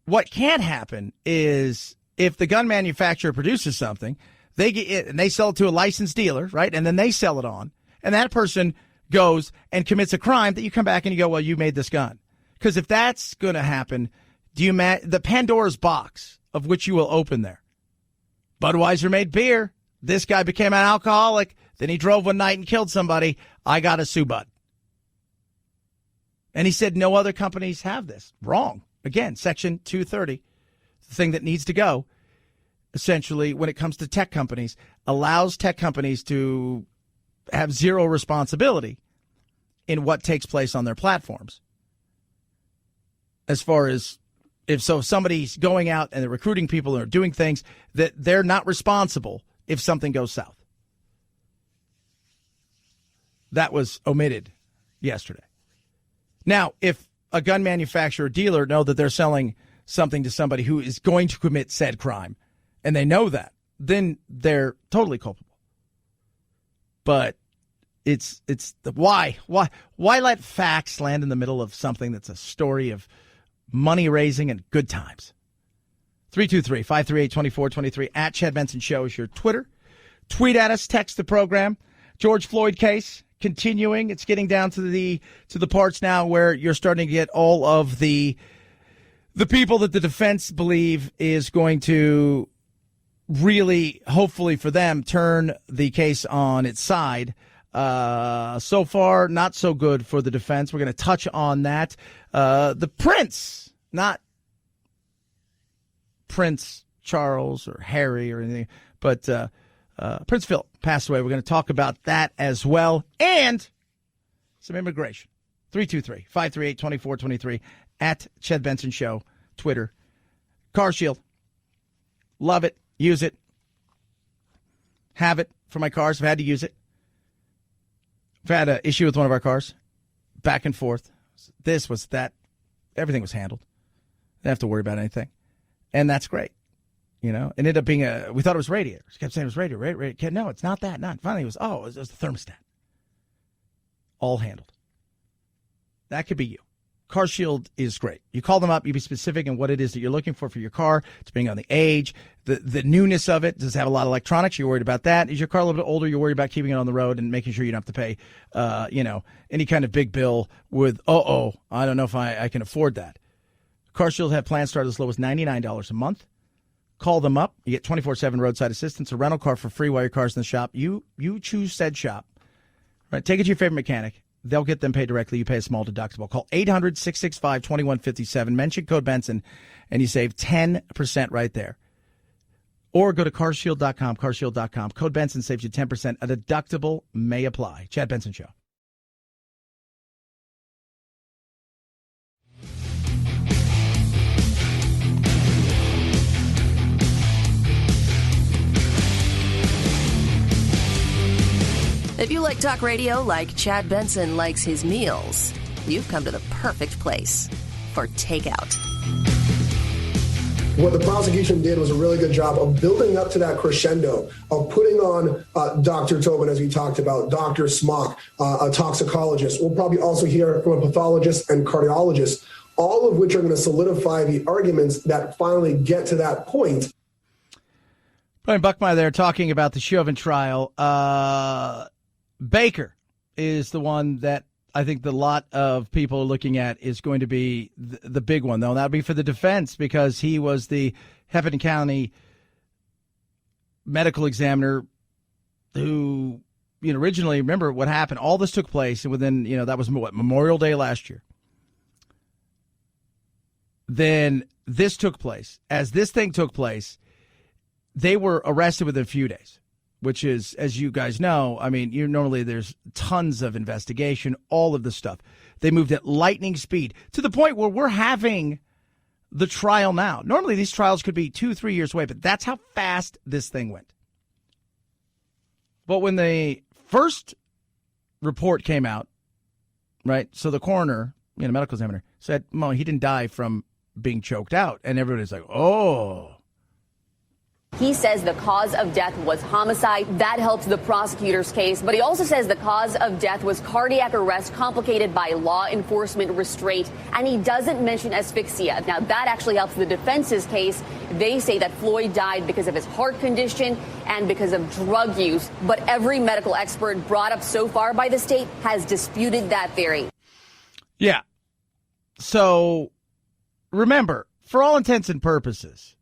What can't happen is if the gun manufacturer produces something, they get it and they sell it to a licensed dealer, right? And then they sell it on, and that person goes and commits a crime that you come back and you go, well, you made this gun. Because if that's going to happen, the Pandora's box of which you will open there. Budweiser made beer. This guy became an alcoholic. Then he drove one night and killed somebody. I got to sue Bud. And he said no other companies have this. Wrong. Again, Section 230, the thing that needs to go, essentially, when it comes to tech companies, allows tech companies to have zero responsibility in what takes place on their platforms. As far as if somebody's going out and they're recruiting people or doing things that they're not responsible if something goes south. That was omitted yesterday. Now, if a gun manufacturer or dealer know that they're selling something to somebody who is going to commit said crime, and they know that, then they're totally culpable. But it's the why let facts land in the middle of something that's a story of money raising and good times. 323-538-2423 at Chad Benson Show is your Twitter. Tweet at us, text the program. George Floyd case continuing. It's getting down to the parts now where you're starting to get all of the people that the defense believe is going to really, hopefully for them, turn the case on its side. So far, not so good for the defense. We're going to touch on that. The prince, not Prince Charles or Harry or anything, but Prince Philip passed away. We're going to talk about that as well. And some immigration. 323-538-2423 at Chad Benson Show, Twitter. Car Shield. Love it. Use it. Have it for my cars. I've had to use it. I've had an issue with one of our cars. Back and forth. This was that. Everything was handled. Didn't have to worry about anything. And that's great. You know, it ended up being we thought it was radiators. Kept saying it was radiator. No, it's not that. Finally, it was the thermostat. All handled. That could be you. Car Shield is great. You call them up, you be specific in what it is that you're looking for your car, depending on the age, the newness of it. Does it have a lot of electronics? You're worried about that. Is your car a little bit older? You're worried about keeping it on the road and making sure you don't have to pay, any kind of big bill with, I don't know if I can afford that. Car Shield have plans start as low as $99 a month. Call them up. You get 24/7 roadside assistance, a rental car for free while your car's in the shop. You choose said shop. Right? Take it to your favorite mechanic. They'll get them paid directly. You pay a small deductible. Call 800-665-2157. Mention code Benson, and you save 10% right there. Or go to carshield.com, carshield.com. Code Benson saves you 10%. A deductible may apply. Chad Benson Show. If you like talk radio like Chad Benson likes his meals, you've come to the perfect place for Takeout. What the prosecution did was a really good job of building up to that crescendo, of putting on Dr. Tobin, as we talked about, Dr. Smock, a toxicologist. We'll probably also hear from a pathologist and cardiologist, all of which are going to solidify the arguments that finally get to that point. Brian Buckmeyer there talking about the Chauvin trial. Baker is the one that I think the lot of people are looking at is going to be the big one, though. And that'll be for the defense because he was the Hennepin County medical examiner who, originally, remember what happened. All this took place, and within, that was Memorial Day last year. Then this took place. As this thing took place, they were arrested within a few days. Which is, as you guys know, normally there's tons of investigation, all of this stuff. They moved at lightning speed to the point where we're having the trial now. Normally these trials could be 2-3 years away, but that's how fast this thing went. But when the first report came out, right, so the coroner, medical examiner, said, well, he didn't die from being choked out. And everybody's like, oh. He says the cause of death was homicide. That helps the prosecutor's case. But he also says the cause of death was cardiac arrest complicated by law enforcement restraint. And he doesn't mention asphyxia. Now, that actually helps the defense's case. They say that Floyd died because of his heart condition and because of drug use. But every medical expert brought up so far by the state has disputed that theory. Yeah. So remember, for all intents and purposes,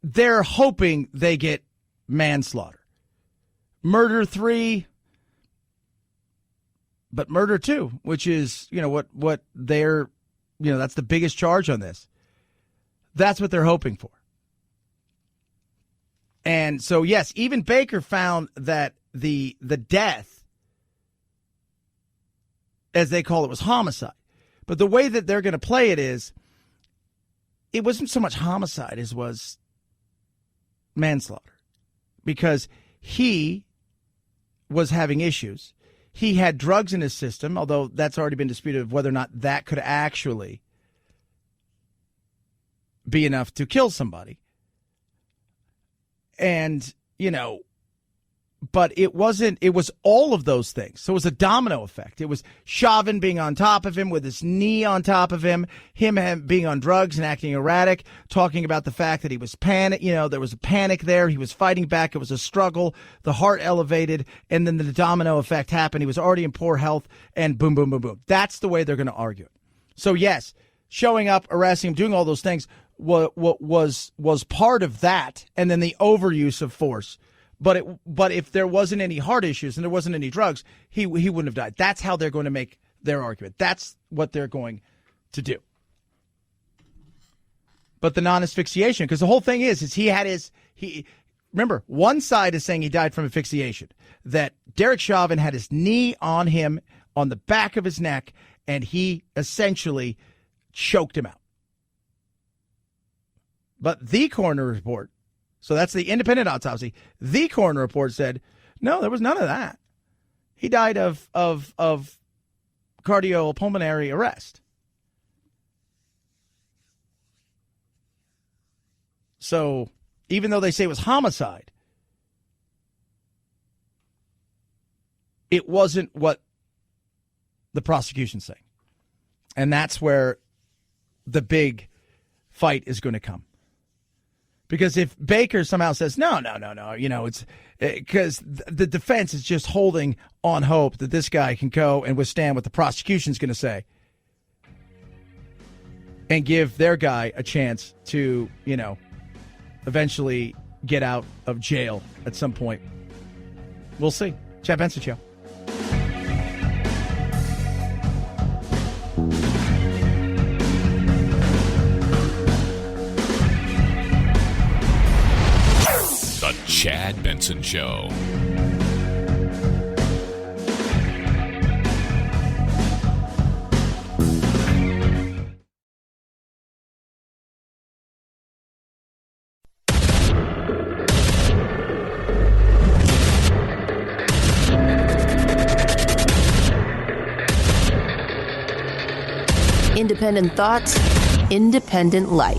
they're hoping they get manslaughter. Murder 3, but murder 2, which is, what they're, that's the biggest charge on this. That's what they're hoping for. And so, yes, even Baker found that the death, as they call it, was homicide. But the way that they're going to play it is, it wasn't so much homicide as was manslaughter, because he was having issues. He had drugs in his system, although that's already been disputed of whether or not that could actually be enough to kill somebody. And, But it wasn't, it was all of those things. So it was a domino effect. It was Chauvin being on top of him with his knee on top of him being on drugs and acting erratic, talking about the fact that he was there was a panic there. He was fighting back. It was a struggle. The heart elevated, and then the domino effect happened. He was already in poor health, and boom, boom, boom, boom. That's the way they're going to argue it. So yes, showing up, arresting him, doing all those things was part of that, and then the overuse of force. But if there wasn't any heart issues and there wasn't any drugs, he wouldn't have died. That's how they're going to make their argument. That's what they're going to do. But the non-asphyxiation, because the whole thing is remember, one side is saying he died from asphyxiation, that Derek Chauvin had his knee on him on the back of his neck, and he essentially choked him out. But the coroner report, so that's the independent autopsy, the coroner report said, no, there was none of that. He died of cardiopulmonary arrest. So even though they say it was homicide, it wasn't what the prosecution's saying. And that's where the big fight is going to come. Because if Baker somehow says, no, it's because the defense is just holding on hope that this guy can go and withstand what the prosecution's going to say and give their guy a chance to, eventually get out of jail at some point. We'll see. Chad Benson Show. The Chad Benson Show. Independent thoughts, independent life.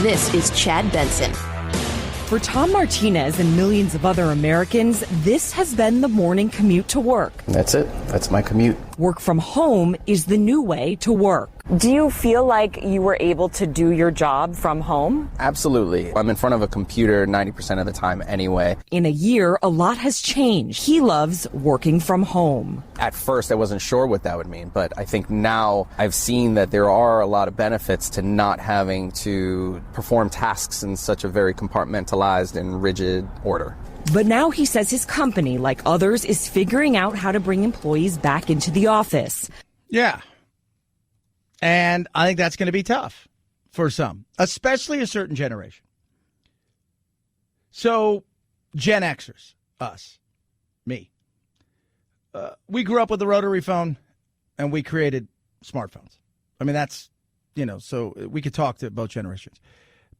This is Chad Benson. For Tom Martinez and millions of other Americans, this has been the morning commute to work. That's it. That's my commute. Work from home is the new way to work. Do you feel like you were able to do your job from home? Absolutely. I'm in front of a computer 90% of the time anyway. In a year, a lot has changed. He loves working from home. At first, I wasn't sure what that would mean, but I think now I've seen that there are a lot of benefits to not having to perform tasks in such a very compartmentalized and rigid order. But now he says his company, like others, is figuring out how to bring employees back into the office. Yeah. And I think that's going to be tough for some, especially a certain generation. So Gen Xers, us, me, we grew up with the rotary phone and we created smartphones. I mean, that's, so we could talk to both generations.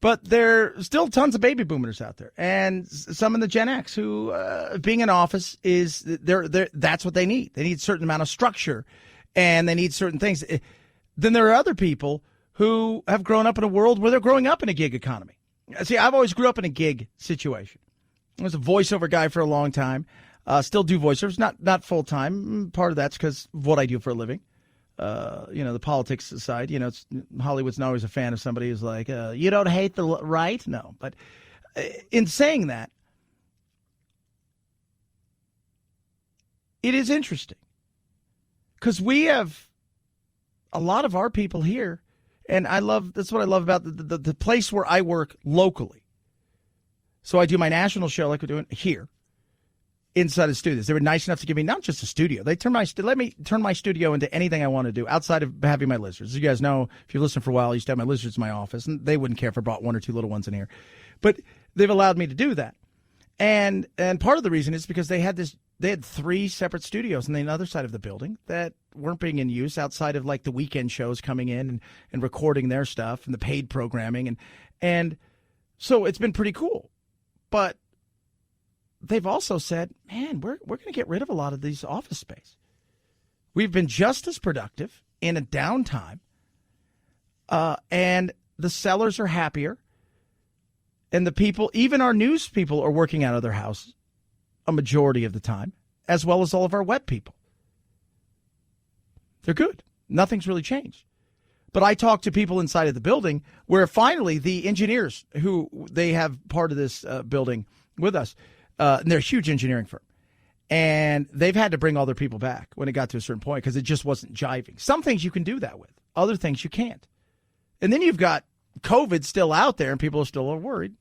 But there are still tons of baby boomers out there, and some in the Gen X who, being in office is that's what they need. They need a certain amount of structure, and they need certain things. Then there are other people who have grown up in a world where they're growing up in a gig economy. See, I've always grew up in a gig situation. I was a voiceover guy for a long time. Still do voiceovers, not full time. Part of that's because of what I do for a living. The politics aside, Hollywood's not always a fan of somebody who's like, you don't hate the right? No. But in saying that, it is interesting because we have a lot of our people here. And that's what I love about the place where I work locally. So I do my national show like we're doing here. Inside of studios. They were nice enough to give me not just a studio. They let me turn my studio into anything I want to do outside of having my lizards. As you guys know, if you've listened for a while, I used to have my lizards in my office, and they wouldn't care if I brought one or two little ones in here. But they've allowed me to do that. And part of the reason is because they had 3 separate studios on the other side of the building that weren't being in use outside of like the weekend shows coming in and recording their stuff and the paid programming. And so it's been pretty cool. But they've also said, man, we're going to get rid of a lot of these office space. We've been just as productive in a downtime, and the sellers are happier, and the people, even our news people, are working out of their houses. a majority of the time, as well as all of our web people. They're good. Nothing's really changed. But I talked to people inside of the building where finally the engineers who they have part of this building with us, and they're a huge engineering firm, and they've had to bring all their people back when it got to a certain point because it just wasn't jiving. Some things you can do that with. Other things you can't. And then you've got COVID still out there and people are still worried.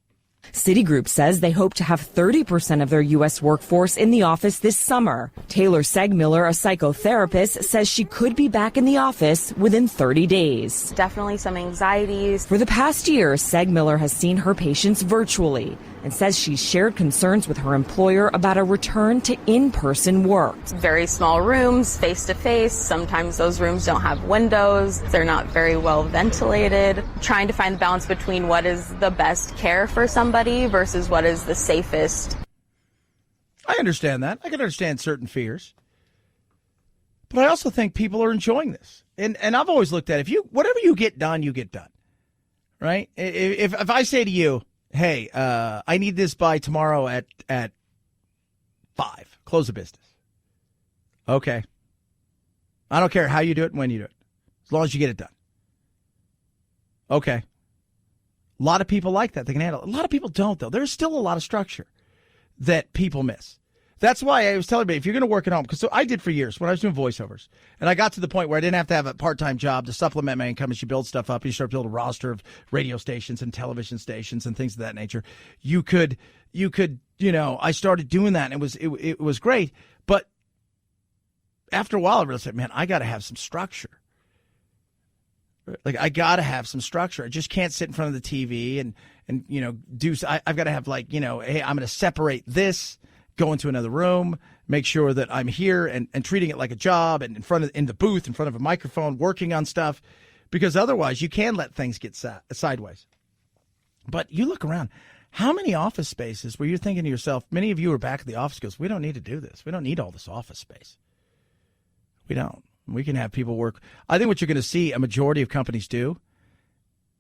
Citigroup says they hope to have 30% of their U.S. workforce in the office this summer. Taylor Segmiller, a psychotherapist, says she could be back in the office within 30 days. Definitely some anxieties. For the past year, Segmiller has seen her patients virtually and says she's shared concerns with her employer about a return to in-person work. Very small rooms, face-to-face. Sometimes those rooms don't have windows. They're not very well ventilated. Trying to find the balance between what is the best care for somebody versus what is the safest. I understand that. I can understand certain fears. But I also think people are enjoying this. And I've always looked at whatever you get done, you get done. Right? If I say to you, hey, I need this by tomorrow at 5. Close the business. Okay. I don't care how you do it and when you do it, as long as you get it done. Okay. A lot of people like that. They can handle it. A lot of people don't, though. There's still a lot of structure that people miss. That's why I was telling you, if you're going to work at home, because so I did for years when I was doing voiceovers, and I got to the point where I didn't have to have a part-time job to supplement my income as you build stuff up. You start building a roster of radio stations and television stations and things of that nature. You could, I started doing that, and it was great. But after a while, I realized, man, I got to have some structure. Like, I got to have some structure. I just can't sit in front of the TV and I've got to have hey, I'm going to separate this, go into another room, make sure that I'm here and treating it like a job and in the booth, in front of a microphone, working on stuff, because otherwise you can let things get sideways. But you look around, how many office spaces where you're thinking to yourself, many of you are back at the office goes, we don't need to do this. We don't need all this office space. We don't. We can have people work. I think what you're going to see a majority of companies do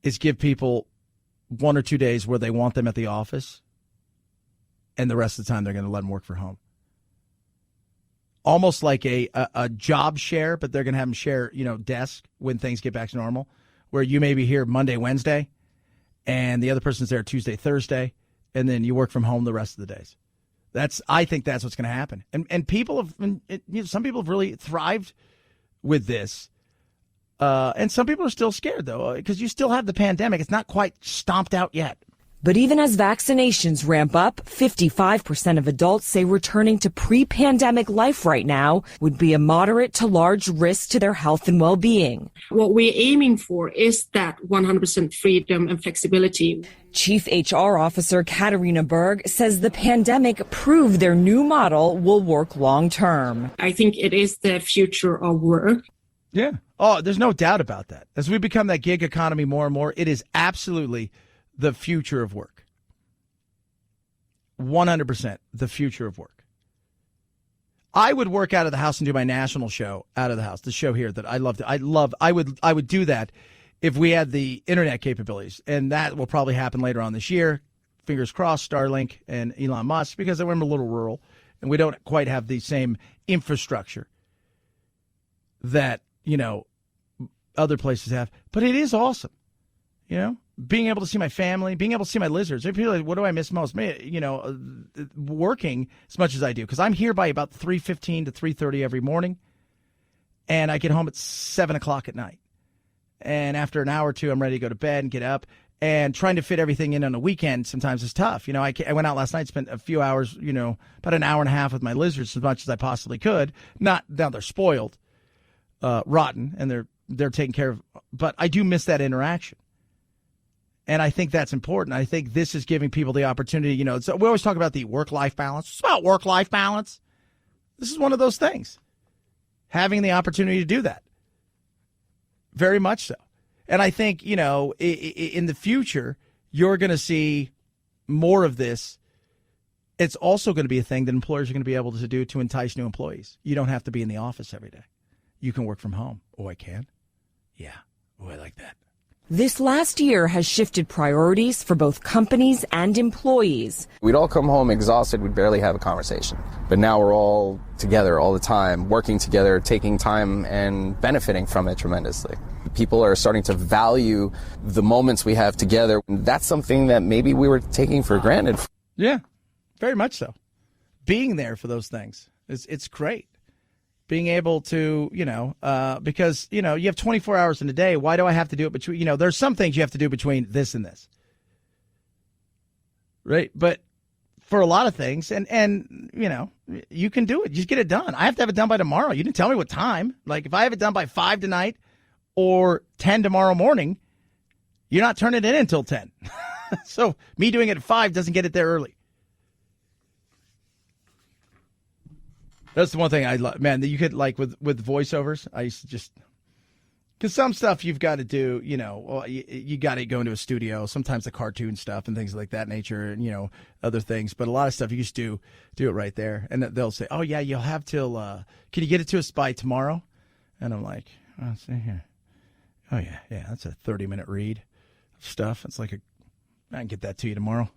is give people 1 or 2 days where they want them at the office, and the rest of the time they're going to let them work from home. Almost like a job share, but they're going to have them share, desk when things get back to normal, where you may be here Monday, Wednesday, and the other person's there Tuesday, Thursday, and then you work from home the rest of the days. I think that's what's going to happen. And people have, some people have really thrived with this. And some people are still scared, though, because you still have the pandemic. It's not quite stomped out yet. But even as vaccinations ramp up, 55% of adults say returning to pre-pandemic life right now would be a moderate to large risk to their health and well-being. What we're aiming for is that 100% freedom and flexibility. Chief HR Officer Katarina Berg says the pandemic proved their new model will work long-term. I think it is the future of work. Yeah. Oh, there's no doubt about that. As we become that gig economy more and more, it is absolutely the future of work. 100% the future of work. I would work out of the house and do my national show out of the house, the show here that I love. I would do that if we had the internet capabilities, and that will probably happen later on this year. Fingers crossed, Starlink and Elon Musk, because we're a little rural and we don't quite have the same infrastructure that, other places have. But it is awesome, being able to see my family, being able to see my lizards. People are like, what do I miss most? Working as much as I do, because I'm here by about 3:15 to 3:30 every morning, and I get home at 7 o'clock at night. And after an hour or two, I'm ready to go to bed and get up. And trying to fit everything in on a weekend sometimes is tough. I went out last night, spent a few hours, about an hour and a half with my lizards, as much as I possibly could. Now they're spoiled, rotten, and they're taken care of. But I do miss that interaction. And I think that's important. I think this is giving people the opportunity, so we always talk about the work-life balance. It's about work-life balance. This is one of those things. Having the opportunity to do that. Very much so. And I think, in the future, you're going to see more of this. It's also going to be a thing that employers are going to be able to do to entice new employees. You don't have to be in the office every day. You can work from home. Oh, I can? Yeah. Oh, I like that. This last year has shifted priorities for both companies and employees. We'd all come home exhausted. We'd barely have a conversation. But now we're all together all the time, working together, taking time and benefiting from it tremendously. People are starting to value the moments we have together. That's something that maybe we were taking for granted. Yeah, very much so. Being there for those things, it's great. Being able to, because, you have 24 hours in a day. Why do I have to do it between, there's some things you have to do between this and this. Right? But for a lot of things, and you can do it. Just get it done. I have to have it done by tomorrow. You didn't tell me what time. Like, if I have it done by 5 tonight or 10 tomorrow morning, you're not turning it in until 10. So me doing it at 5 doesn't get it there early. That's the one thing I love, man, that you could, like, with voiceovers, I used to just, because some stuff you've got to do, you got to go into a studio, sometimes the cartoon stuff and things like that nature and, other things. But a lot of stuff you just do it right there. And they'll say, oh, yeah, you'll have till, can you get it to us by tomorrow? And I'm like, oh, let's see here. Oh, yeah, that's a 30-minute read of stuff. It's like, I can get that to you tomorrow.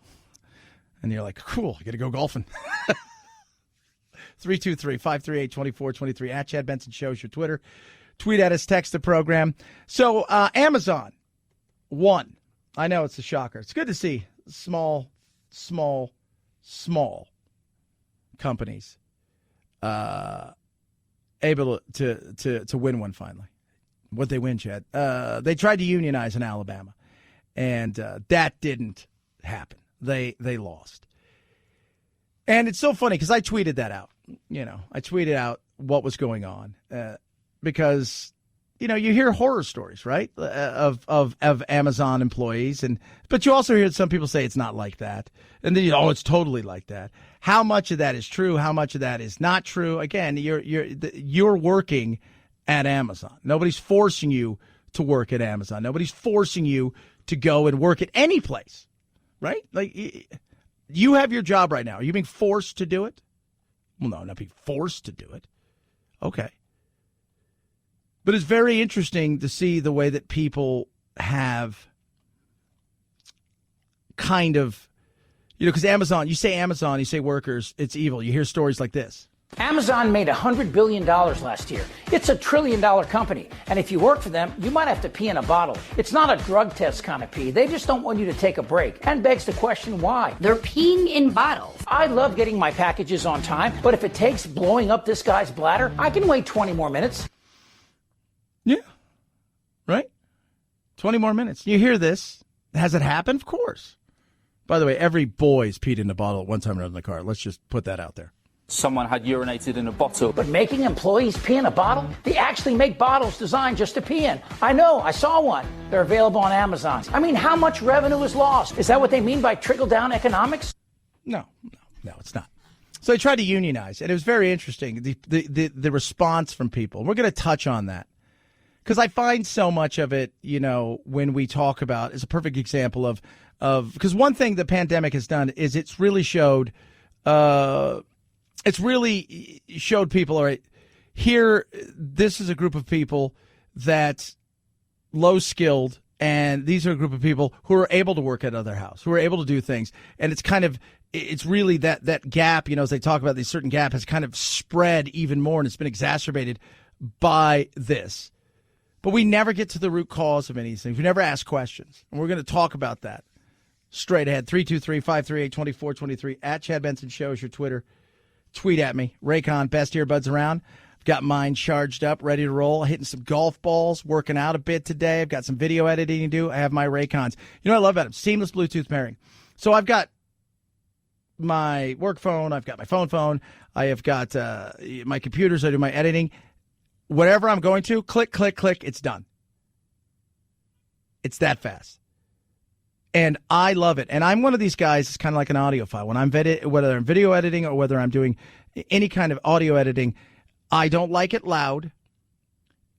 And you're like, cool, I got to go golfing. 323-538-2423 at Chad Benson Show is your Twitter. Tweet at us, text the program. So Amazon won. I know it's a shocker. It's good to see small companies able to win one finally. What'd they win, Chad? They tried to unionize in Alabama, and that didn't happen. They lost. And it's so funny because I tweeted that out. I tweeted out what was going on because, you hear horror stories, right, of Amazon employees. But you also hear some people say it's not like that. And then, it's totally like that. How much of that is true? How much of that is not true? Again, you're working at Amazon. Nobody's forcing you to work at Amazon. Nobody's forcing you to go and work at any place, right? Like, you have your job right now. Are you being forced to do it? Well, no, not being forced to do it. Okay. But it's very interesting to see the way that people have kind of, because Amazon, you say workers, it's evil. You hear stories like this. Amazon made $100 billion last year. It's $1 trillion company. And if you work for them, you might have to pee in a bottle. It's not a drug test kind of pee. They just don't want you to take a break. And begs the question, why? They're peeing in bottles. I love getting my packages on time, but if it takes blowing up this guy's bladder, I can wait 20 more minutes. Yeah. Right? 20 more minutes. You hear this. Has it happened? Of course. By the way, every boy's peed in a bottle at one time or another in the car. Let's just put that out there. Someone had urinated in a bottle. But making employees pee in a bottle? They actually make bottles designed just to pee in. I know, I saw one. They're available on Amazon. I mean, how much revenue is lost? Is that what they mean by trickle-down economics? No, it's not. So they tried to unionize, and it was very interesting, the response from people. We're going to touch on that. Because I find so much of it, when we talk about, is a perfect example of because one thing the pandemic has done is it's really showed people, all right, here, this is a group of people that's low-skilled, and these are a group of people who are able to work at other house, who are able to do things. And it's really that gap, as they talk about, this certain gap has kind of spread even more, and it's been exacerbated by this. But we never get to the root cause of any of these things. We never ask questions. And we're going to talk about that straight ahead. 323-538-2423 at Chad Benson Show is your Twitter. Tweet at me. Raycon, best earbuds around. I've got mine charged up, ready to roll. Hitting some golf balls, working out a bit today. I've got some video editing to do. I have my Raycons. You know what I love about them? Seamless Bluetooth pairing. So I've got my work phone. I've got my phone. I have got my computers. I do my editing. Whatever I'm going to, click, it's done. It's that fast. And I love it. And I'm one of these guys, it's kind of like an audiophile. When whether I'm video editing or whether I'm doing any kind of audio editing, I don't like it loud,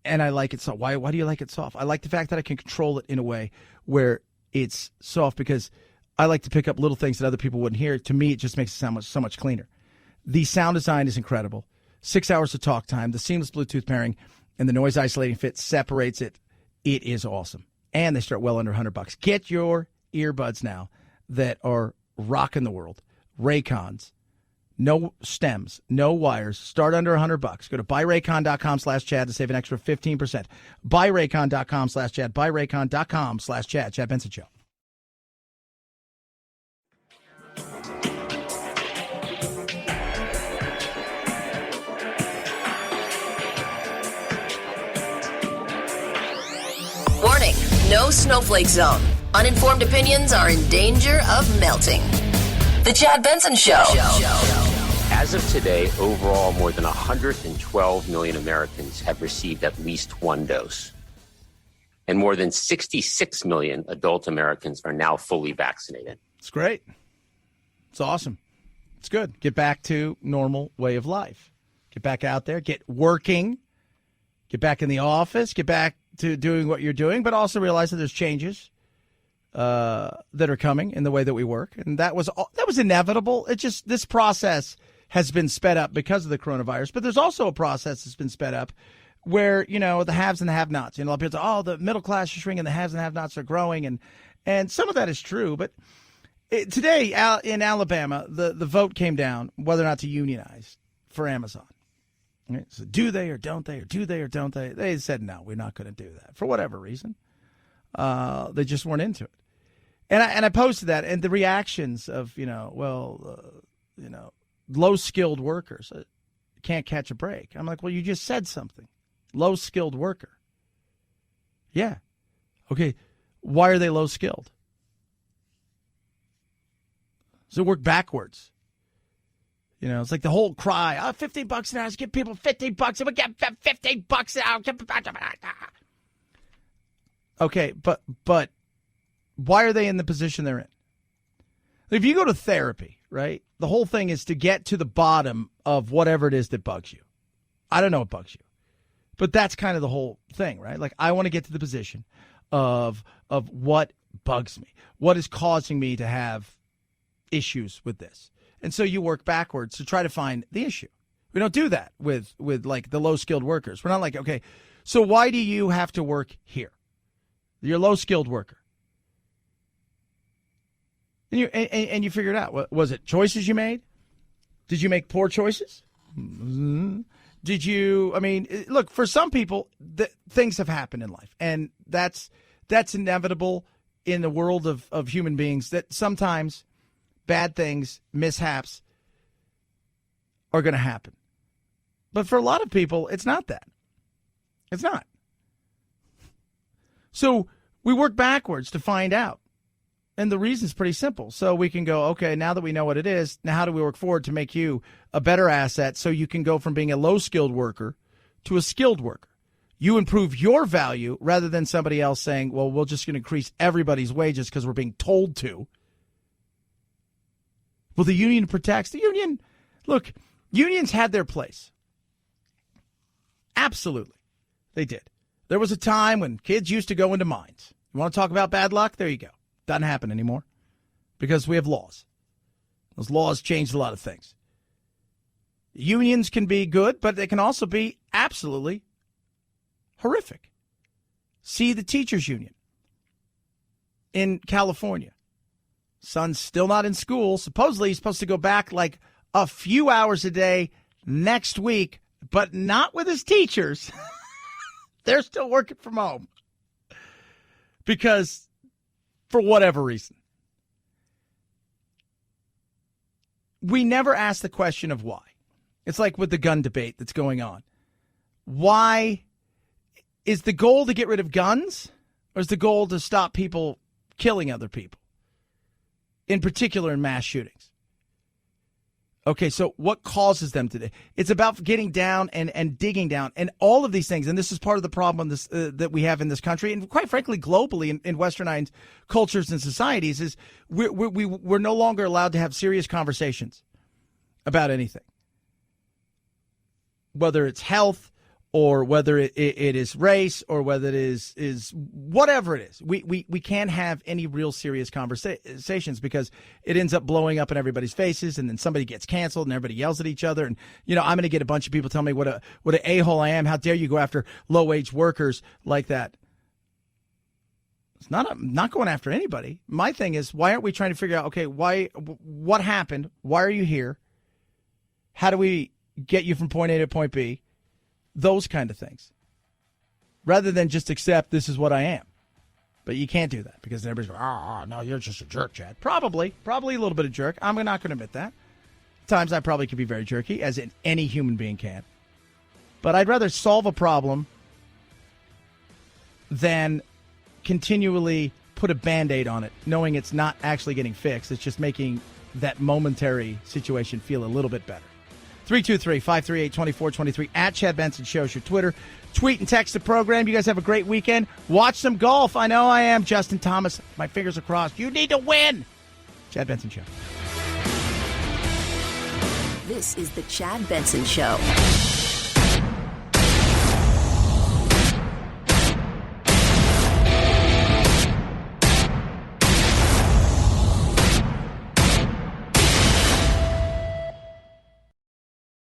and I like it soft. Why do you like it soft? I like the fact that I can control it in a way where it's soft, because I like to pick up little things that other people wouldn't hear. To me, it just makes it sound so much cleaner. The sound design is incredible. 6 hours of talk time, the seamless Bluetooth pairing, and the noise isolating fit separates it. It is awesome. and they start well under $100. Get your earbuds now that are rocking the world. Raycons. No stems, no wires. Start under $100. Go to buyraycon.com/Chad to save an extra 15%. Buyraycon.com/Chad. Buyraycon.com/Chad. Chad Benson Show. Warning, no snowflake zone. Uninformed opinions are in danger of melting. The Chad Benson Show. As of today, overall, more than 112 million Americans have received at least one dose. And more than 66 million adult Americans are now fully vaccinated. It's great. It's awesome. It's good. Get back to normal way of life. Get back out there. Get working. Get back in the office. Get back to doing what you're doing, but also realize that there's changes that are coming in the way that we work. And that was inevitable. It just, this process has been sped up because of the coronavirus, but there's also a process that's been sped up where, you know, the haves and the have-nots, you know, a lot of people say, oh, the middle class is shrinking, the haves and have-nots are growing. And some of that is true, but today in Alabama, the vote came down whether or not to unionize for Amazon. Right? So do they or don't they, or do they or don't they? They said, no, we're not going to do that for whatever reason. They just weren't into it. And I posted that, and the reactions of, low-skilled workers can't catch a break. I'm like, well, you just said something. Low-skilled worker. Yeah. Okay. Why are they low-skilled? So work backwards. You know, it's like the whole cry, $15 an hour, give people $15, and we get $15 an hour. Okay, but why are they in the position they're in? If you go to therapy, right, the whole thing is to get to the bottom of whatever it is that bugs you. I don't know what bugs you, but that's kind of the whole thing, right? Like, I want to get to the position of what bugs me, what is causing me to have issues with this. And so you work backwards to try to find the issue. We don't do that with like the low-skilled workers. We're not like, okay, so why do you have to work here? You're a low-skilled worker. And you figure it out. Was it choices you made? Did you make poor choices? Mm-hmm. Did you, look, for some people, things have happened in life. And that's inevitable in the world of human beings, that sometimes bad things, mishaps, are going to happen. But for a lot of people, it's not that. It's not. So we work backwards to find out. And the reason's pretty simple. So we can go, okay, now that we know what it is, now how do we work forward to make you a better asset so you can go from being a low-skilled worker to a skilled worker? You improve your value rather than somebody else saying, well, we're just going to increase everybody's wages because we're being told to. Well, the union protects. The union, look, unions had their place. Absolutely. They did. There was a time when kids used to go into mines. You want to talk about bad luck? There you go. Doesn't happen anymore because we have laws. Those laws changed a lot of things. Unions can be good, but they can also be absolutely horrific. See the teachers union in California. Son's still not in school. Supposedly he's supposed to go back like a few hours a day next week, but not with his teachers. They're still working from home because for whatever reason. We never ask the question of why. It's like with the gun debate that's going on. Why is the goal to get rid of guns, or is the goal to stop people killing other people? In particular in mass shootings. Okay, so what causes them to? It's about getting down and digging down and all of these things. And this is part of the problem that we have in this country, and quite frankly, globally in westernized cultures and societies, is we're no longer allowed to have serious conversations about anything, whether it's health or whether it is race or whether it is whatever it is. We can't have any real serious conversations because it ends up blowing up in everybody's faces, and then somebody gets canceled and everybody yells at each other. And, I'm going to get a bunch of people tell me what an a-hole I am. How dare you go after low-wage workers like that? It's not. I'm not going after anybody. My thing is, why aren't we trying to figure out, okay, what happened? Why are you here? How do we get you from point A to point B? Those kind of things. Rather than just accept this is what I am. But you can't do that because everybody's going, no, you're just a jerk, Chad. Probably a little bit of jerk. I'm not going to admit that. At times I probably could be very jerky, as in any human being can. But I'd rather solve a problem than continually put a Band-Aid on it, knowing it's not actually getting fixed. It's just making that momentary situation feel a little bit better. 323-538-2423 at Chad Benson Show is your Twitter. Tweet and text the program. You guys have a great weekend. Watch some golf. I know I am. Justin Thomas, my fingers are crossed. You need to win. Chad Benson Show. This is the Chad Benson Show.